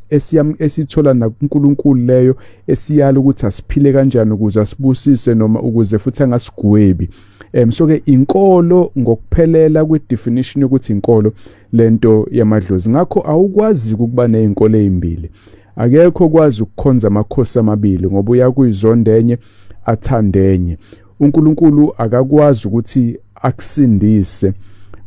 esithola nakuNkulunkulu leyo, esiyala ukuthi asiphile kanjani ukuze asibusise noma ukuze futhi angasigwebi. So ke inkolo ngokuphelela kwe-definition yokuthi inkolo lento yamadlozi. Ngakho awukwazi ukuba nezinkolo ezimbili. Akekho kwazi ukukhonza amakhosi amabili ngoba uyakuyizonda enye athande enye. uNkulunkulu akakwazi ukuthi akusindise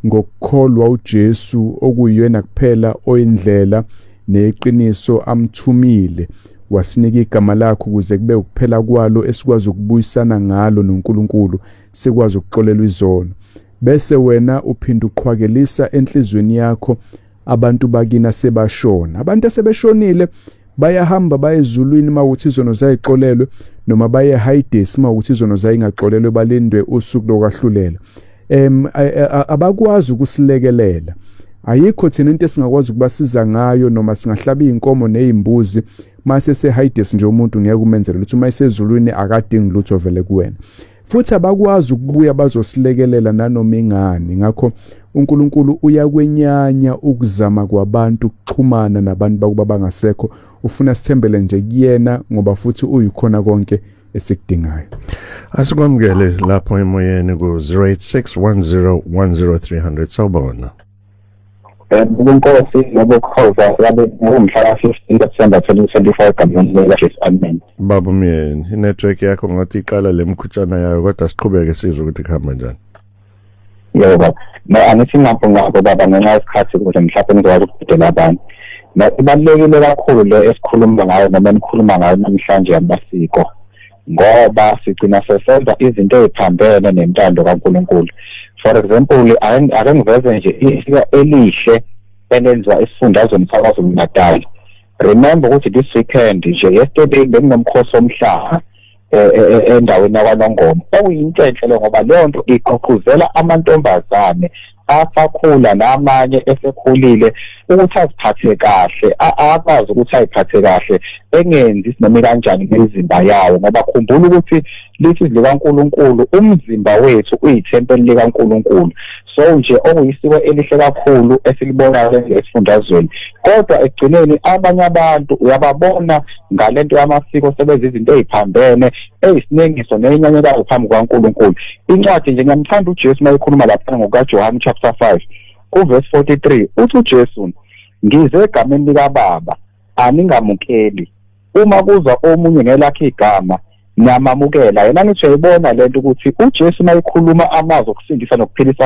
ngokukholwa uJesu okuyena kuphela oyindlela neqiniso amthumile. wasinika igama lakho ukuze kube ukuphela kwalo esikwazi ukubuyisana ngalo noNkulunkulu sikwazi ukuxolelwa izono. Bese wena uphinda uqhwakelisa enhlizweni yakho abantu bakina sebashona. Abantu asebeshonile bayahamba baye ezulwini mawukuthi izono zayixolelwe noma baye eHades mawukuthi izono zayingaxolelwe balindwe usuku lokwahlulela. Abakwazi ukusilekelela. Ayikho thina into esingakwazi ukubasiza ngayo noma singahlaba inkomo nezimbuzi mase seHades nje umuntu ngeke umenzele lutho mayise ezulwini akadingi lutho vele kuwena. Futhi abakwazi ukubuya bazosilekelela nanoma ingani. Ngakho uNkulunkulu uyakwenyanya ukuzama kwabantu ukuxhumana nabantu bakuba bangasekho. Ufuna sithembele nje kuyena ngoba futhi uyikhona konke esikudingayo. Asikwamukele lapho emoyeni ku 0861010300 sawubona. Ubunkosi nobukhoza yabe ngomhla ka-15 September 2025 kaMnumzane Amen. Baba Myeni, inetwork yakho ngathi iqala lemkhutshana yayo kodwa siqhubeke sizwe ukuthi kuhamba njani. Yebo. Angithi ngapho baba ngenxa yesikhathi ukuthi mhlawumbe ngizokwazi ukudedela abantu. Ibalulekile kakhulu esikhuluma ngayo noma enikhuluma ngayo namhlanje amasiko. Ngoba sigcina sesenza izinto eziphambene nentando kaNkulunkulu. For example, ake ngiveze nje isiko elihle elenziwa esifundazweni saKwaZulu-Natal. Remember ukuthi this weekend nje yesterday bekunomkhosi omhlanga endaweni yakwaNongoma. Okuyinto enhle ngoba leyo nto igqugquzela amantombazane asakhula namanye esekhulile ukuthi aziphathe kahle, akwazi ukuthi ayiphathe kahle, engenzi isinoma kanjani ngemizimba yawo ngoba khumbula ukuthi lithi likaNkulunkulu umzimba wethu uyithempeli likaNkulunkulu. So nje okuyisiko elihle kakhulu esilibonayo esifundazweni. Kodwa ekugcineni abanye abantu uyababona ngalento yamasiko sebenza izinto eziphambene ezisinengiso nenyanyekayo phambi kwaNkulunkulu. Incwadi nje ngiyamthanda uJesu mayikhuluma lapha ngokaJohn chapter 5 kuverse 43 uthi uJesu, ngize egameni likaBaba aningamukeli, uma kuza omunye ngelakhe igama niyamamukela. Yena ngithi uyayibona lento ukuthi uJesu mayikhuluma amazwi okusindisa nokuphilisa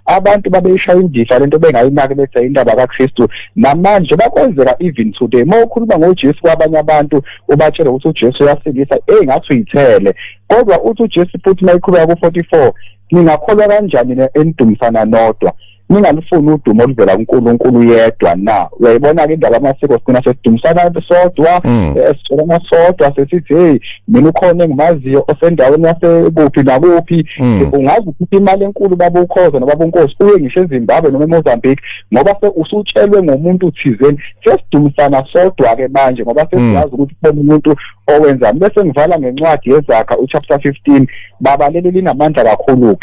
abantu babeyishaya indisha lento bengayinaki bese indaba kaKristu namanje bakwenzeka even today. Mawukhuluma ngoJesu kwabanye abantu ubatshela ukuthi uJesu uyasindisa ngathi uyithele, kodwa uthi uJesu futhi mayikhuluma ku44 ningakholwa kanjani enidumisana nodwa ningalifuni udumo oluvela kuNkulunkulu yedwa na. Uyayibona ke indaba amasiko sigcina sesidumisana sodwa esithola sodwa sesithi hey mina ukhona engimaziyo osendaweni yasekuphi nakuphi. Ungazi ukuthi imali enkulu baba ukhoza nobaba uNkosi uye ngisho eZimbabwe noma eMozambique ngoba usutshelwe ngomuntu uthizeni. Sesidumisana sodwa ke manje ngoba sesiyazi ukuthi khona umuntu owenza. Bese ngivala ngencwadi yeZakha uchapter 15 baba leli linamandla kakhulu.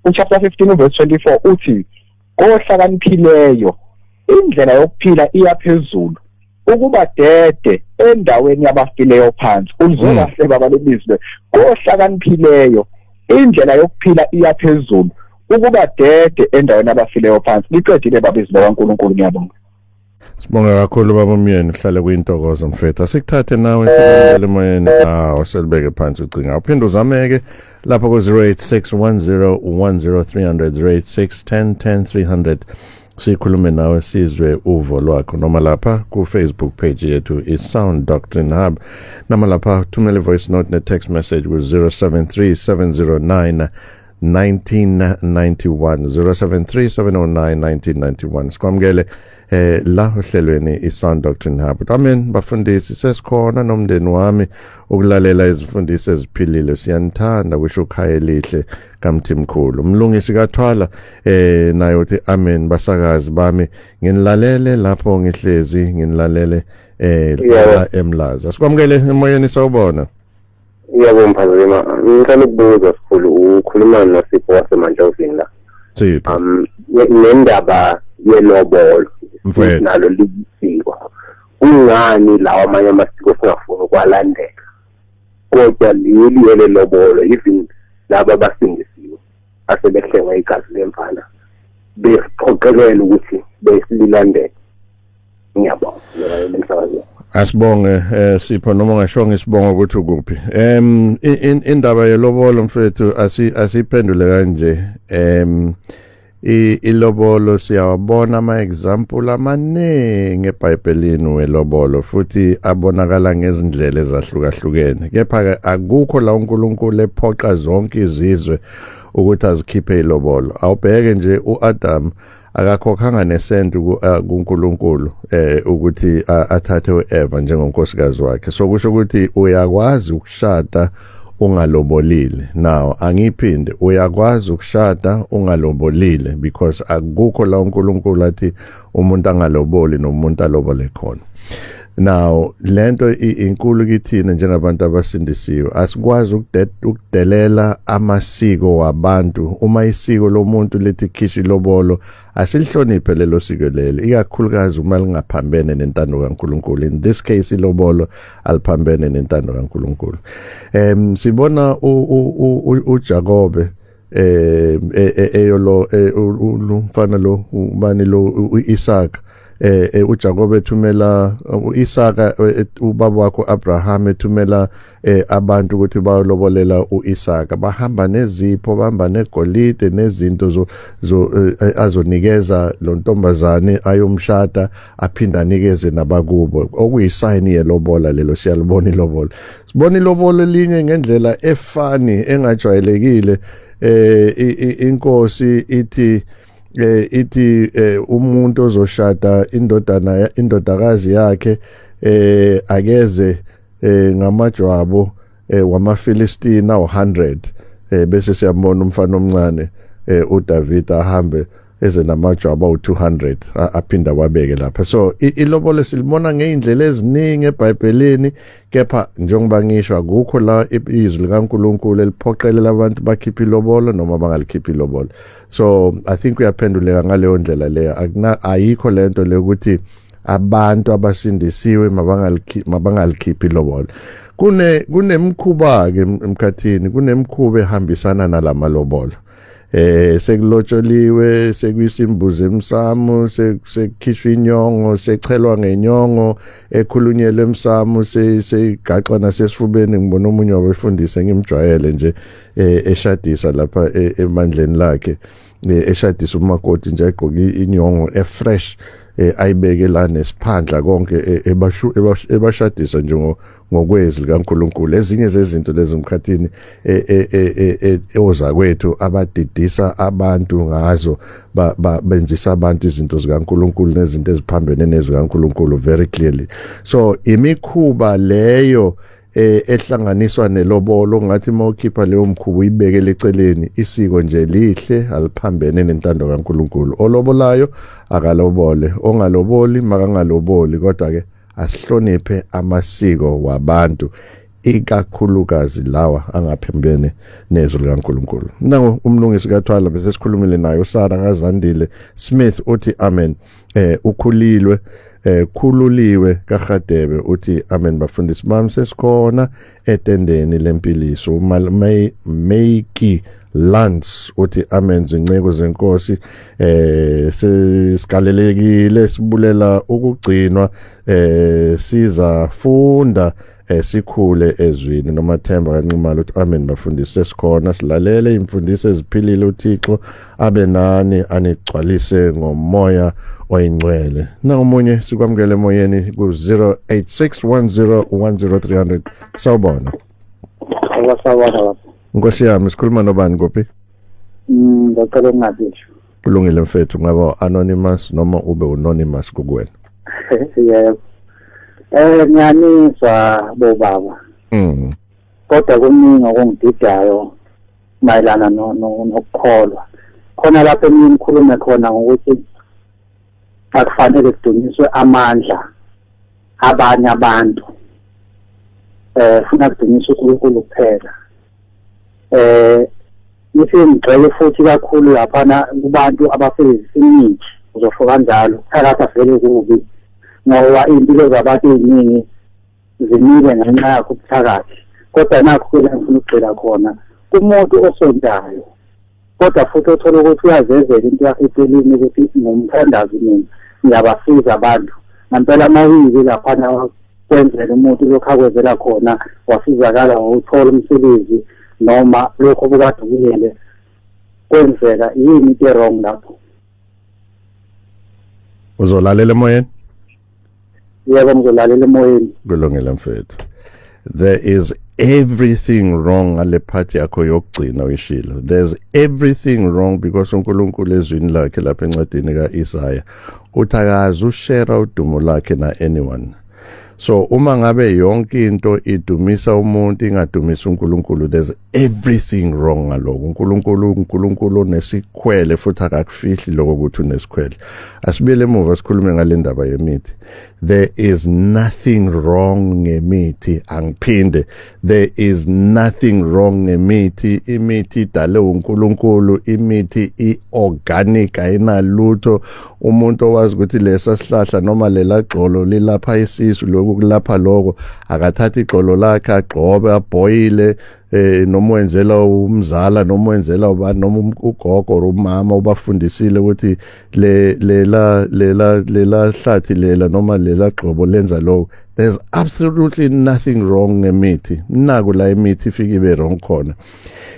Uchapter 15 verse 24 uthi kohlakaniphileyo indlela yokuphila iyaphezulu ukuba dede endaweni yabafileyo phansi. Ulizwe kahle baba lebizwe, kohlakaniphileyo indlela yokuphila iyaphezulu ukuba dede endaweni yabafileyo phansi. Liqedile baba izwi likaNkulunkulu. Ngiyabonga. Sibonga kakhulu baba Myeni, hlale kuyintokozo mfethu. Sikuthathe nawe sikubele emoyeni uselibeke phansi ucinga. Uphinde uzameke lapha ku 0861010300 0861010300 sikhulume nawe sizwe uvo lwakho noma lapha ku Facebook page yethu iSound Doctrine Hub noma lapha thumela voice note ne text message ku 073709 1991 0737091991. Sikwamukele la ohlelweni iSound Doctrine Hub. Amen bafundisi, sesikhona nomndeni wami ukulalela izifundisi eziphilile. Siyanithanda kusho ukhaya elihle kaMthimkhulu. Umlungisi kaThwala naye uthi amen basakazi bami, nginilalele lapho ngihlezi nginilalele la eMlaza. Sikwamukele emoyeni sawubona. Yebo mphazima, ngicela ukubuza sikhulu ukhuluma noSipho waseManjovini la. Sipho. Nendaba yelobolo nalo lisiko. Ungani lawa amanye amasiko singafuni ukwalandela? Kodwa leli lelobolo even laba basindisiwe asebehlenga igazi lemfana besiqoqelela ukuthi besililandele. Ngiyabonga emsakazweni. Asibonge Sipho noma ngashonga isibongo ukuthi ukuphi. Indaba yelobolo mfethu asiphendule kanje. ilobolo siyawabona ama-example amaningi eBhayibhelini welobolo futhi abonakala ngezindlela ezahlukahlukene. Kepha-ke akukho la uNkulunkulu ephoqa zonke izizwe ukuthi azikhiphe ilobolo. Awubheke nje u-Adam akakhokhanga nesenti kuNkulunkulu ukuthi athathe u-Eva njengonkosikazi wakhe. So kusho ukuthi uyakwazi ukushada ungalobolile. Now angiphinde uyakwazi ukushada ungalobolile because akukho la uNkulunkulu athi umuntu angaloboli nomuntu alobole khona. Now lento inkulu kithina njengabantu abasindisiwe asikwazi ukudelela amasiko wabantu. Uma isiko lomuntu lithi khishwa ilobolo asilihloniphe lelo siko lelo, ikakhulukazi uma lingaphambene nentando kaNkulunkulu. In this case ilobolo aliphambene nentando kaNkulunkulu. Sibona uJakobe eyolo umfana lo ubani lo uIsaka uJakobe ethumela uIsaka ubaba wakhe Abraham ethumela abantu ukuthi bayolobolela uIsaka. Bahamba nezipho, bahamba negolide nezinto azonikeza lo ntombazane ayomshada aphinda anikeze nabakubo, okuyisayini yelobola lelo. Siyalibona ilobola, sibona ilobola linye ngendlela efani engajwayelekile. Inkosi ithi umuntu ozoshada indodakazi yakhe akeze ngamajwabo wamaFilistina 100 bese siyambona umfana omncane uDavid ahambe eze namajwabo awu200 aphinda wabeke lapha. So ilobolo silibona ngeindlela eziningi eBhayibhelini, kepha njengoba ngisho akukho la izwi likaNkulunkulu eliphoqelela abantu bakhipha ilobolo noma bangalikhipha ilobolo. So I think uyaphenduleka ngaleyo ndlela leyo. Ayikho lento le ukuthi abantu abasindisiwe mabangalikhipha ilobolo. Kunemkhuba ke emkhathini, kunemkhuba ehambisana nalamalobolo. Sekulotsholiwe, sekuyisimbuzo emsamo, sekukhishwa inyongo, sechelwa ngenyongo, ekhulunyelwe emsamo, segaxwa nasesifubeni. Ngibona omunye wabefundisa ngimjwayele nje eshadisa lapha emandleni lakhe, eshadisa umakoti nje egqoke inyongo efresh, ayibeke la nesiphandla konke ebashadisa nje ngokwezi likaNkulunkulu. Ezinye zezinto lezo mkhathini oza kwethu abadidisa abantu ngazo, benzisa abantu izinto zikaNkulunkulu nezinto eziphambene nezikaNkulunkulu very clearly. So imikhuba leyo ehlanganiswa nelobolo, ngathi mawukhipha leyo mkhuba uyibekele eceleni, isiko nje lihle aliphambene nentando kaNkulunkulu. Olobolayo akalobole, ongaloboli makangaloboli, kodwa ke asihloniphe amasiko wabantu, ikakhulukazi lawa angaphambene nezwi likaNkulunkulu. Nangu umlungisi kaThwala bese sikhulumile naye uSara Ngazandile Smith uthi amen. Ukhulilwe khululiwe kaGadebe uthi amen. Bafundisi bami sesikhona etendeni lempiliso. Meiki Lance uthi amen. Zinceko zenkosi sikalelekile, sibulela ukugcinwa, sizafunda sikhule ezwini. Nomathemba kaNcimalo uthi amen. Bafundisi sesikhona, silalele imfundiso eziphilile, uThixo abe nani anigcwalise ngomoya oyingcwele. Nangomunye sikwamukele emoyeni ku-08610100300. Sawubona. Sawubona. Nkosi yami, sikhuluma nobani kophi? Ngicela ngingadisho. Kulungile mfethu, ngaba anonymous noma ube anonymous kuwena? Yebo. Ngiyaniswa bobaba. Kodwa kuningi okungididayo mayelana nokukholwa. Khona lapho engimkhulume khona ngokuthi akufanele kudunyiswe amandla abanye abantu. Funa kudunyiswe uNkulunkulu kuphela. Ngigcwele futhi kakhulu lapha kubantu abafezisa imithi uzosho kanjalo phakathi vele kubi, ngoba impilo zabantu eziningi zimile ngenxa yakho phakathi. Kodwa nakho kule ngifuna ukugxila khona kumuntu osondayo, kodwa futhi othola ukuthi uyavezela into yakhe empilweni ukuthi ngumthandazi mina, ngiyabasiza abantu. Ngempela amawili lapha kwenzela umuntu lokho akwenzela khona wasizakala ngokuthola umsebenzi noma lokho obukade kuyele kwenzeka yini into wrong lapho. Uzolalela emoyeni? Yebo ngizolalela emoyeni. Kulungile mfethu. There is everything wrong ngale part yakho yokugcina uyishilo. There's everything wrong because uNkulunkulu ezwini lakhe lapha encwadini kaIsaya uthakaza ushare udumo lakhe na anyone. So uma ngabe yonke into idumisa umuntu ingadumisa uNkulunkulu, there's everything wrong ngaloko. uNkulunkulu nesikhwele futhi akakufihli lokho ukuthi unesikhwele. Asibile emuva sikhulume ngale ndaba yemithi. There is nothing wrong ngemithi, angiphinde. There is nothing wrong ngemithi. Imithi idale uNkulunkulu, imithi iorganic ayinalutho. Umuntu owazi ukuthi lesa sihlahla noma lela xolo lilapha isisu lokhu kulapha lokho akathatha ixolo lakhe agcobe abhoyile noma wenzela umzala noma wenzela ubani noma ugogo or umama ubafundisile ukuthi lela hlathi lela noma lela gxobo lenza lokho. There's absolutely nothing wrong ngemithi. Naku la imithi ifike ibe wrong khona.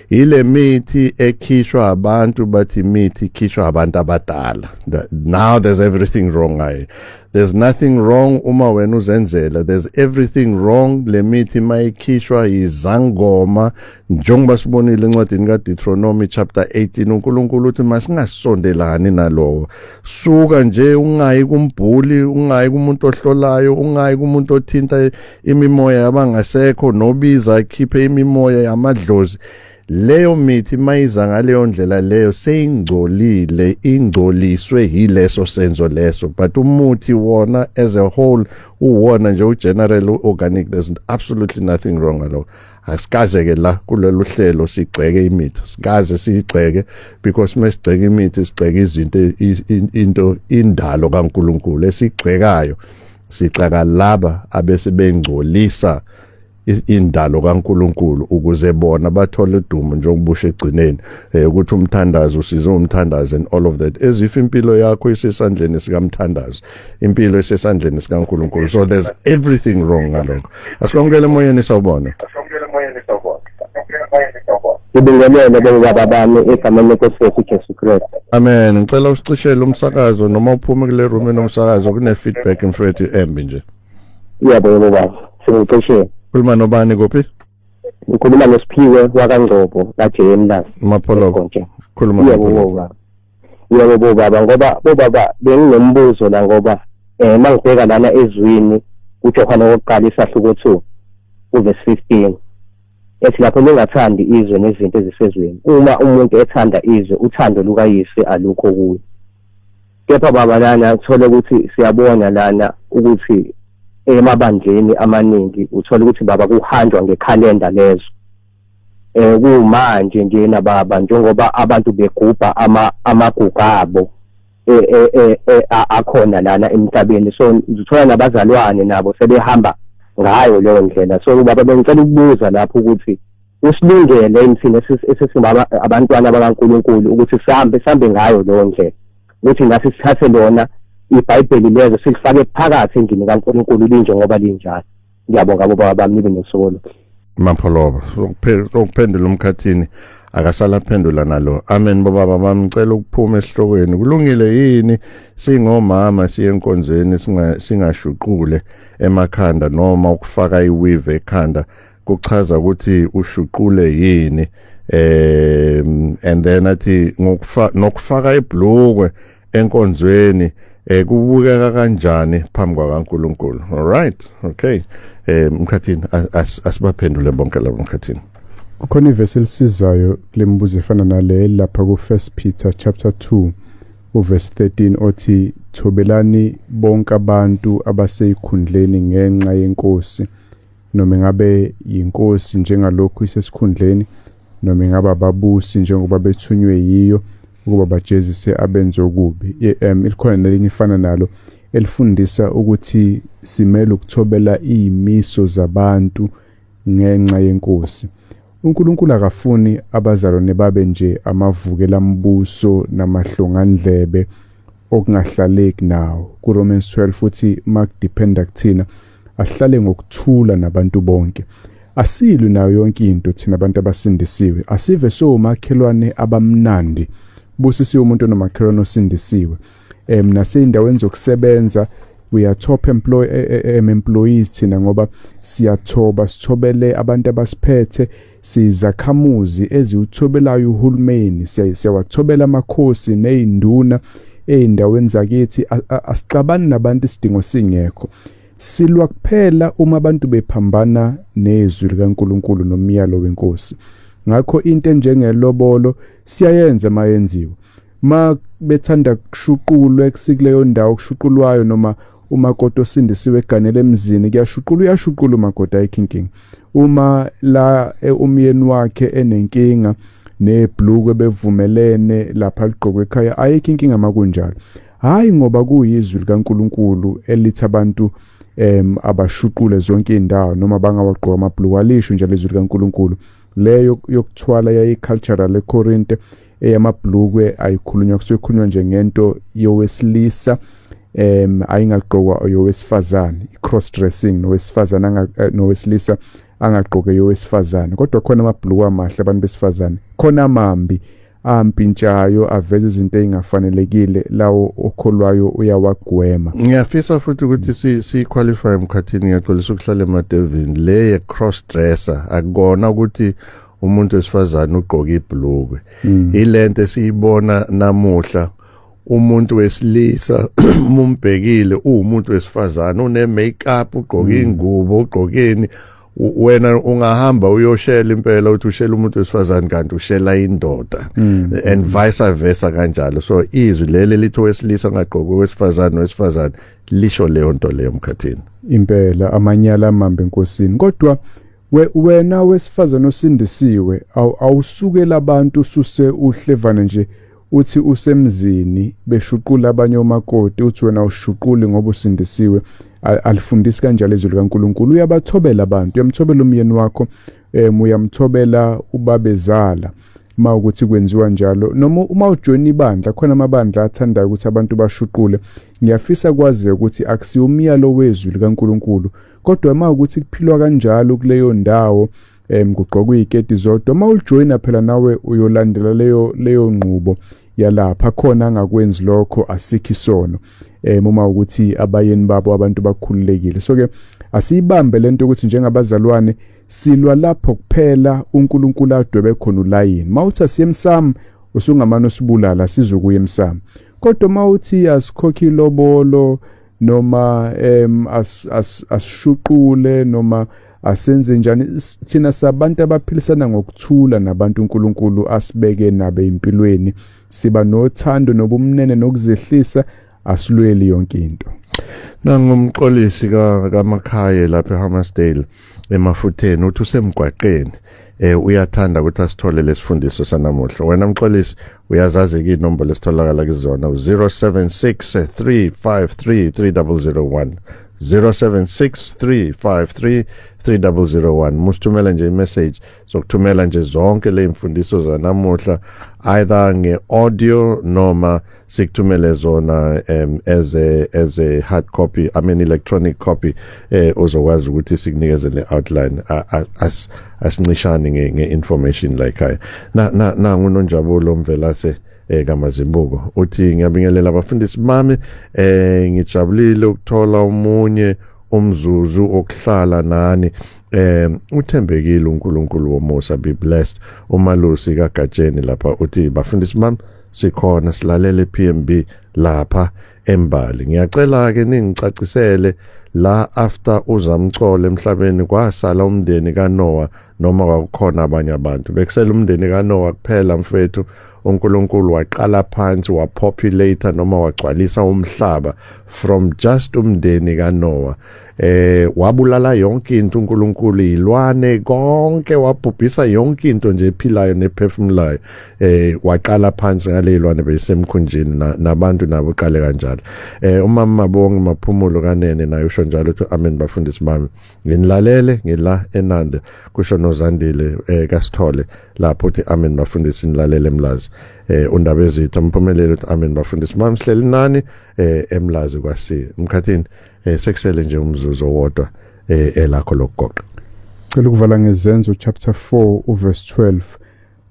Ile mithi ekhishwa abantu bathi imithi ikhishwa abantu abadala. Now there's everything wrong ngayo. There's nothing wrong uma wena uzenzela. There's everything wrong. Le mithi mayikhishwa izangoma njengoba sibonile encwadini kaDeuteronomy chapter 18 uNkulunkulu uthi masingasondelani nalowo. Suka nje ungayi kumbhuli, ungayi kumuntu ohlolayo, ungayi kumuntu othinta imimoya yabangasekho nobiza akhiphe imimoya yamadlozi. Leyo mithi mayiza ngaleyo ndlela leyo seyingcolile, ingcoliswe yileso senzo leso. But umuthi wona as a whole uwona nje ugeneral organic, there's absolutely nothing wrong ngalo. Asikaze ke la kulelo hlelo sigceke imithi, sikaze sigceke because mesigceke imithi sigceke izinto into indalo kaNkulunkulu esigcekayo sixaka laba abese bengcolisa indalo kaNkulunkulu ukuze bona bathole udumo njengobusha egcineni ukuthi umthandazo usize umthandazo and all of that, as if impilo yakho isesandleni sikamthandazo, impilo isesandleni sikaNkulunkulu. So there's everything wrong ngalokho. Asikwamukele emoyeni sawubona. Ngibingelele baba bami egameni leNkosi yethu Jesu Kristu. Amen. Ngicela usicishele umsakazo noma uphume kule room enomsakazo kune feedback mfethu embi nje. Yebo baba, singixoshele. Khuluma nobani kuphi? Ngikhuluma noSiphiwe wakangcobo kaJemlas. Mapholo. Khuluma baba. Yebo baba, ngoba baba benginombuzo la ngoba mangibheka lana ezwini uJohane wokuqala isahluko 2 uverse 15. Ethi lapho ningathandi izwe nezinto ezisezweni. Uma umuntu ethanda izwe, uthando lukayise alukho kuye. Kepha baba lana uthola ukuthi siyabona lana ukuthi emabandleni amaningi uthola ukuthi baba kuhanjwa ngekhalenda lezo. Kumanje nje na baba njengoba abantu begubha amagugu abo akhona lana emhlabeni. So uthola nabazalwane nabo sebehamba ngayo leyo ndlela. So baba bengicela ukubuza lapho ukuthi usilungele imithini esesibaba abantwana bakaNkulunkulu ukuthi sihambe ngayo leyo ndlela, ukuthi ngase sithathe lona iBhayibheli lezo silifake phakathi endlini kaNkulunkulu linje ngoba linjalo. Ngiyabonga baba bami nibe nesolo. Mapholoba ukuphendula umkhathini akasala phendula nalo. Amen baba bami, ngicela ukuphuma esihlokweni. Kulungile yini singomama siye enkonzweni singashuqule emakhanda noma ukufaka iweave ekhanda kuchaza ukuthi ushuqule yini? And then athi nokufaka ibhlukwe enkonzweni kubukeka kanjani phambi kwaNkulunkulu? All right, okay. Mkhathini asibaphendule bonke labo mkhathini. Ukhona ivesi elisizayo kulembuzo efana nale lapha ku 1 Peter chapter 2 uverse 13 othi thobelani bonke abantu abaseyikhundleni ngenxa yenkosi, noma ngabe yinkosi njengalokhu isesikhundleni, noma ngabe ababusi njengoba bethunywe yiyo ukuba bajezise abenze okubi. Ilikhona nelinye ifana nalo elifundisa ukuthi simele ukuthobela izimiso zabantu ngenxa yenkosi. uNkulunkulu akafuni abazalwane babe nje amavukela mbuso namahlongandlebe okungahlaleki nawo. kuRomans 12 futhi makudependa kuthina asihlale ngokuthula nabantu bonke. asilwe nayo yonke into thina abantu abasindisiwe, asive somakhelwane abamnandi busisiwe umuntu nomakhelwane osindisiwe. Naseyindaweni zokusebenza we are top employees thina ngoba sithobele abantu abasiphethe, sizakhamuzi eziuthobelayo uhulumeni, siyawathobela amakhosi nezinduna eindaweni zakithi. Asixabani nabantu isidingo singekho, silwa kuphela uma abantu bephambana nezwi likaNkulunkulu nomyalo wenkosi. Ngakho into enjengelobolo siyayenza mayenziwe, ma bethanda kushuqulwe kusikileyo ndawo kushuqulwayo, noma umakoti osindisiwe eganele emzini uyashuqula umakoti ayikhinkinga. Uma la umyeni wakhe enenkinga nebhlukwe bevumelene lapha ligqokwe ekhaya ayikho inkinga makunjalo, hayi ngoba kuyizwi likaNkulunkulu elithi abantu abashuqule zonke indawo noma bangawagqoka amabhlukwe. Alisho njalo izwi likaNkulunkulu leyo yokuthwala yayi-cultural eKorinte eyamabhlukwe ayikhulunywa, kusuke kukhulunywa nje ngento yowesilisa ayingagqokwa yowesifazane, cross dressing, nowesifazane nowesilisa angagqoke yowesifazane. Kodwa khona amabhlukwe amahle abantu besifazane, khona amambi ampintshayo aveza izinto ezingafanelekile, lawo okholwayo uyawagwema. Ngiyafisa futhi ukuthi si-qualify emkhathini, ngiyaxolisa ukuhlala emadevini, le ye-cross dresser akukona ukuthi umuntu wesifazane ugqoke ibhlukwe. Ilento esiyibona namuhla, umuntu wesilisa mumbhekile umuntu wesifazane une-makeup, ugqoke ingubo, ugqokeni, wena ungahamba uyoshela impela uthi ushela umuntu wesifazane kanti ushela indoda, and vice versa kanjalo. So izwi leli lithi wesilisa ngagqoke wesifazane nowesifazane lisho leyo nto leyo emkhathini impela, amanyala amambe enkosini. Kodwa wena wesifazane osindisiwe awusukela abantu ususe uhlevane nje uthi usemzini beshuqula abanye omakoti uthi wena ushuquli ngoba usindisiwe. Alifundisi kanjalo izwi likaNkulunkulu. Uyabathobela abantu, uyamthobela umyeni wakho, uyamthobela ubabezala ma ukuthi kwenziwa njalo. Noma uma ujoin ibandla, khona amabandla athandayo ukuthi abantu bashuqule. Ngiyafisa kwazi ukuthi akusiyo umyalo wezwi likaNkulunkulu, kodwa ma ukuthi kuphilwa kanjalo kuleyo ndawo, kugqokwa iziketi zodwa, ma ujoina phela nawe uyolandela leyo nqubo yalapha, khona angakwenzi lokho asikho isono. Uma ukuthi abayeni babo abantu bakhululekile. So ke asiyibambe lento ukuthi njengabazalwane silwa lapho kuphela uNkulunkulu adwebe khona ulayini. Mawuthi asiyemsamo usungamane usibulala sizokuya emsamo. Kodwa mawuthi asikhokhi lobolo noma asishuqule noma asenze njani, thina sabantu abaphilisana ngokuthula nabantu uNkulunkulu asibeke nabe empilweni, siba nothando nobumnene nokuzehlisa, asilweli yonke into. Nangumxolisi kaMakhaya lapha eHammersdale emafutheni uthi usemgwaqeni uyathanda ukuthi asithole lesifundiso sanamuhla. Wena mxolisi uyazazi ke inombolo esitholakala kuzona 076 353 3001 076-353-3001. Musithumela nje i-message sokuthumela nje zonke le imfundiso zanamuhla, either nge-audio noma sikuthumele zona as a hard copy, electronic copy, uzokwazi ukuthi sikunikeze le outline asincishane nge-information like haya. Nangu uNonjabulo Mvelase kaMazimbuko uthi ngiyabingelela abafundisi bami, ngijabulile ukuthola umunye umzuzu okuhlala nani, uthembekile uNkulunkulu womusa, be blessed. Umalusi kaGatsheni lapha uthi bafundisi bami sikhona silalele PMB lapha eMbali. Ngiyacela ke ningicacisele la after uZamcolo emhlabeni kwasala umndeni kaNoah noma kwakukhona abanye abantu. Bekusela umndeni kaNoah kuphela mfethu, uNkulunkulu waqala phansi wapopulate noma wagcwalisa umhlaba from just umndeni kaNoah. Wabulala yonke into uNkulunkulu, ilwane konke, wabhubhisa yonke into nje ephilayo nephefumulayo. Waqala phansi ngalelwane besemkhunjini nabantu nabo uqale kanjalo. Umama Mabonga Maphumulo kaNene naye usho njalo uthi amen bafundisi bami. Nginilalele ngila eNanda kusho noZandile kaSithole lapho uthi amen bafundisi nilalele eMlazi. Undaba ezitha Mphumelelo uthi amen bafundisi bami sihleli nani eMlazi kwasi. Mkhathini sekusele nje umzuzu wodwa elakho lokugoqa. Cela ukuvala ngezenzo chapter 4 verse 12.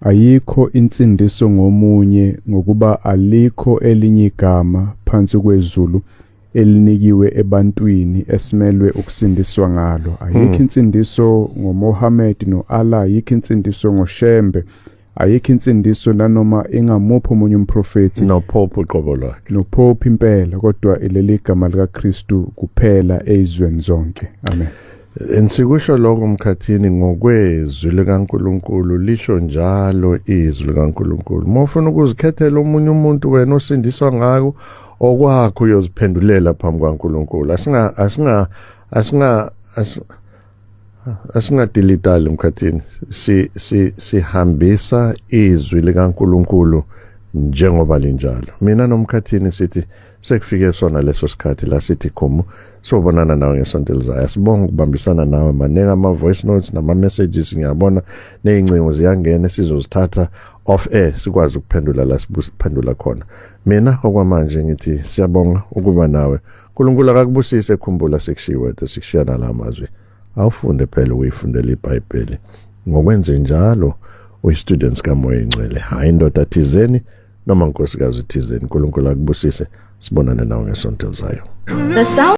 Ayikho insindiso ngomunye ngokuba alikho elinye igama phansi kwezulu elinikiwe ebantwini esimelwe ukusindiswa ngalo. Ayikho insindiso ngoMohammed no-Allah, ayikho insindiso ngoShembe, ayikho insindiso nanoma ingamuphi omunye umprofethi noPope uqobo lwakhe, noPope impela, kodwa ileli gama likaKristu kuphela ezweni zonke. Amen. Ensikusho lokho Mkhathini ngokwezwi likaNkulunkulu lisho njalo izwi likaNkulunkulu. Mofuna ukuzikhethela omunye umuntu wena osindiswa ngako okwakho uyoziphendulela phambi kwaNkulunkulu. Asingadilitali Mkhathini. Sihambisa izwi likaNkulunkulu njengoba linjalo. Mina noMkhathini sithi sekufike sona leso sikhathi la sithi khomo sobonana nawe ngesonto elizayo. Sibonga ukubambisana nawe manenga ama voice notes nama messages ngiyabona nezingcingo ziyangena sizozithatha off air sikwazi ukuphendula la siphendula khona. Mina okwamanje ngithi siyabonga ukuba nawe. uNkulunkulu akakubusise, khumbula sekushiwe sikushiyana la mazwi. Awufunde phela uyifundele iBhayibheli. Ngokwenze njalo uyi-students kaMoya Ingcwele, hayi indoda thizeni noma nkosikazi thizeni. uNkulunkulu akubusise. Sibonane nawe ngesonto elizayo.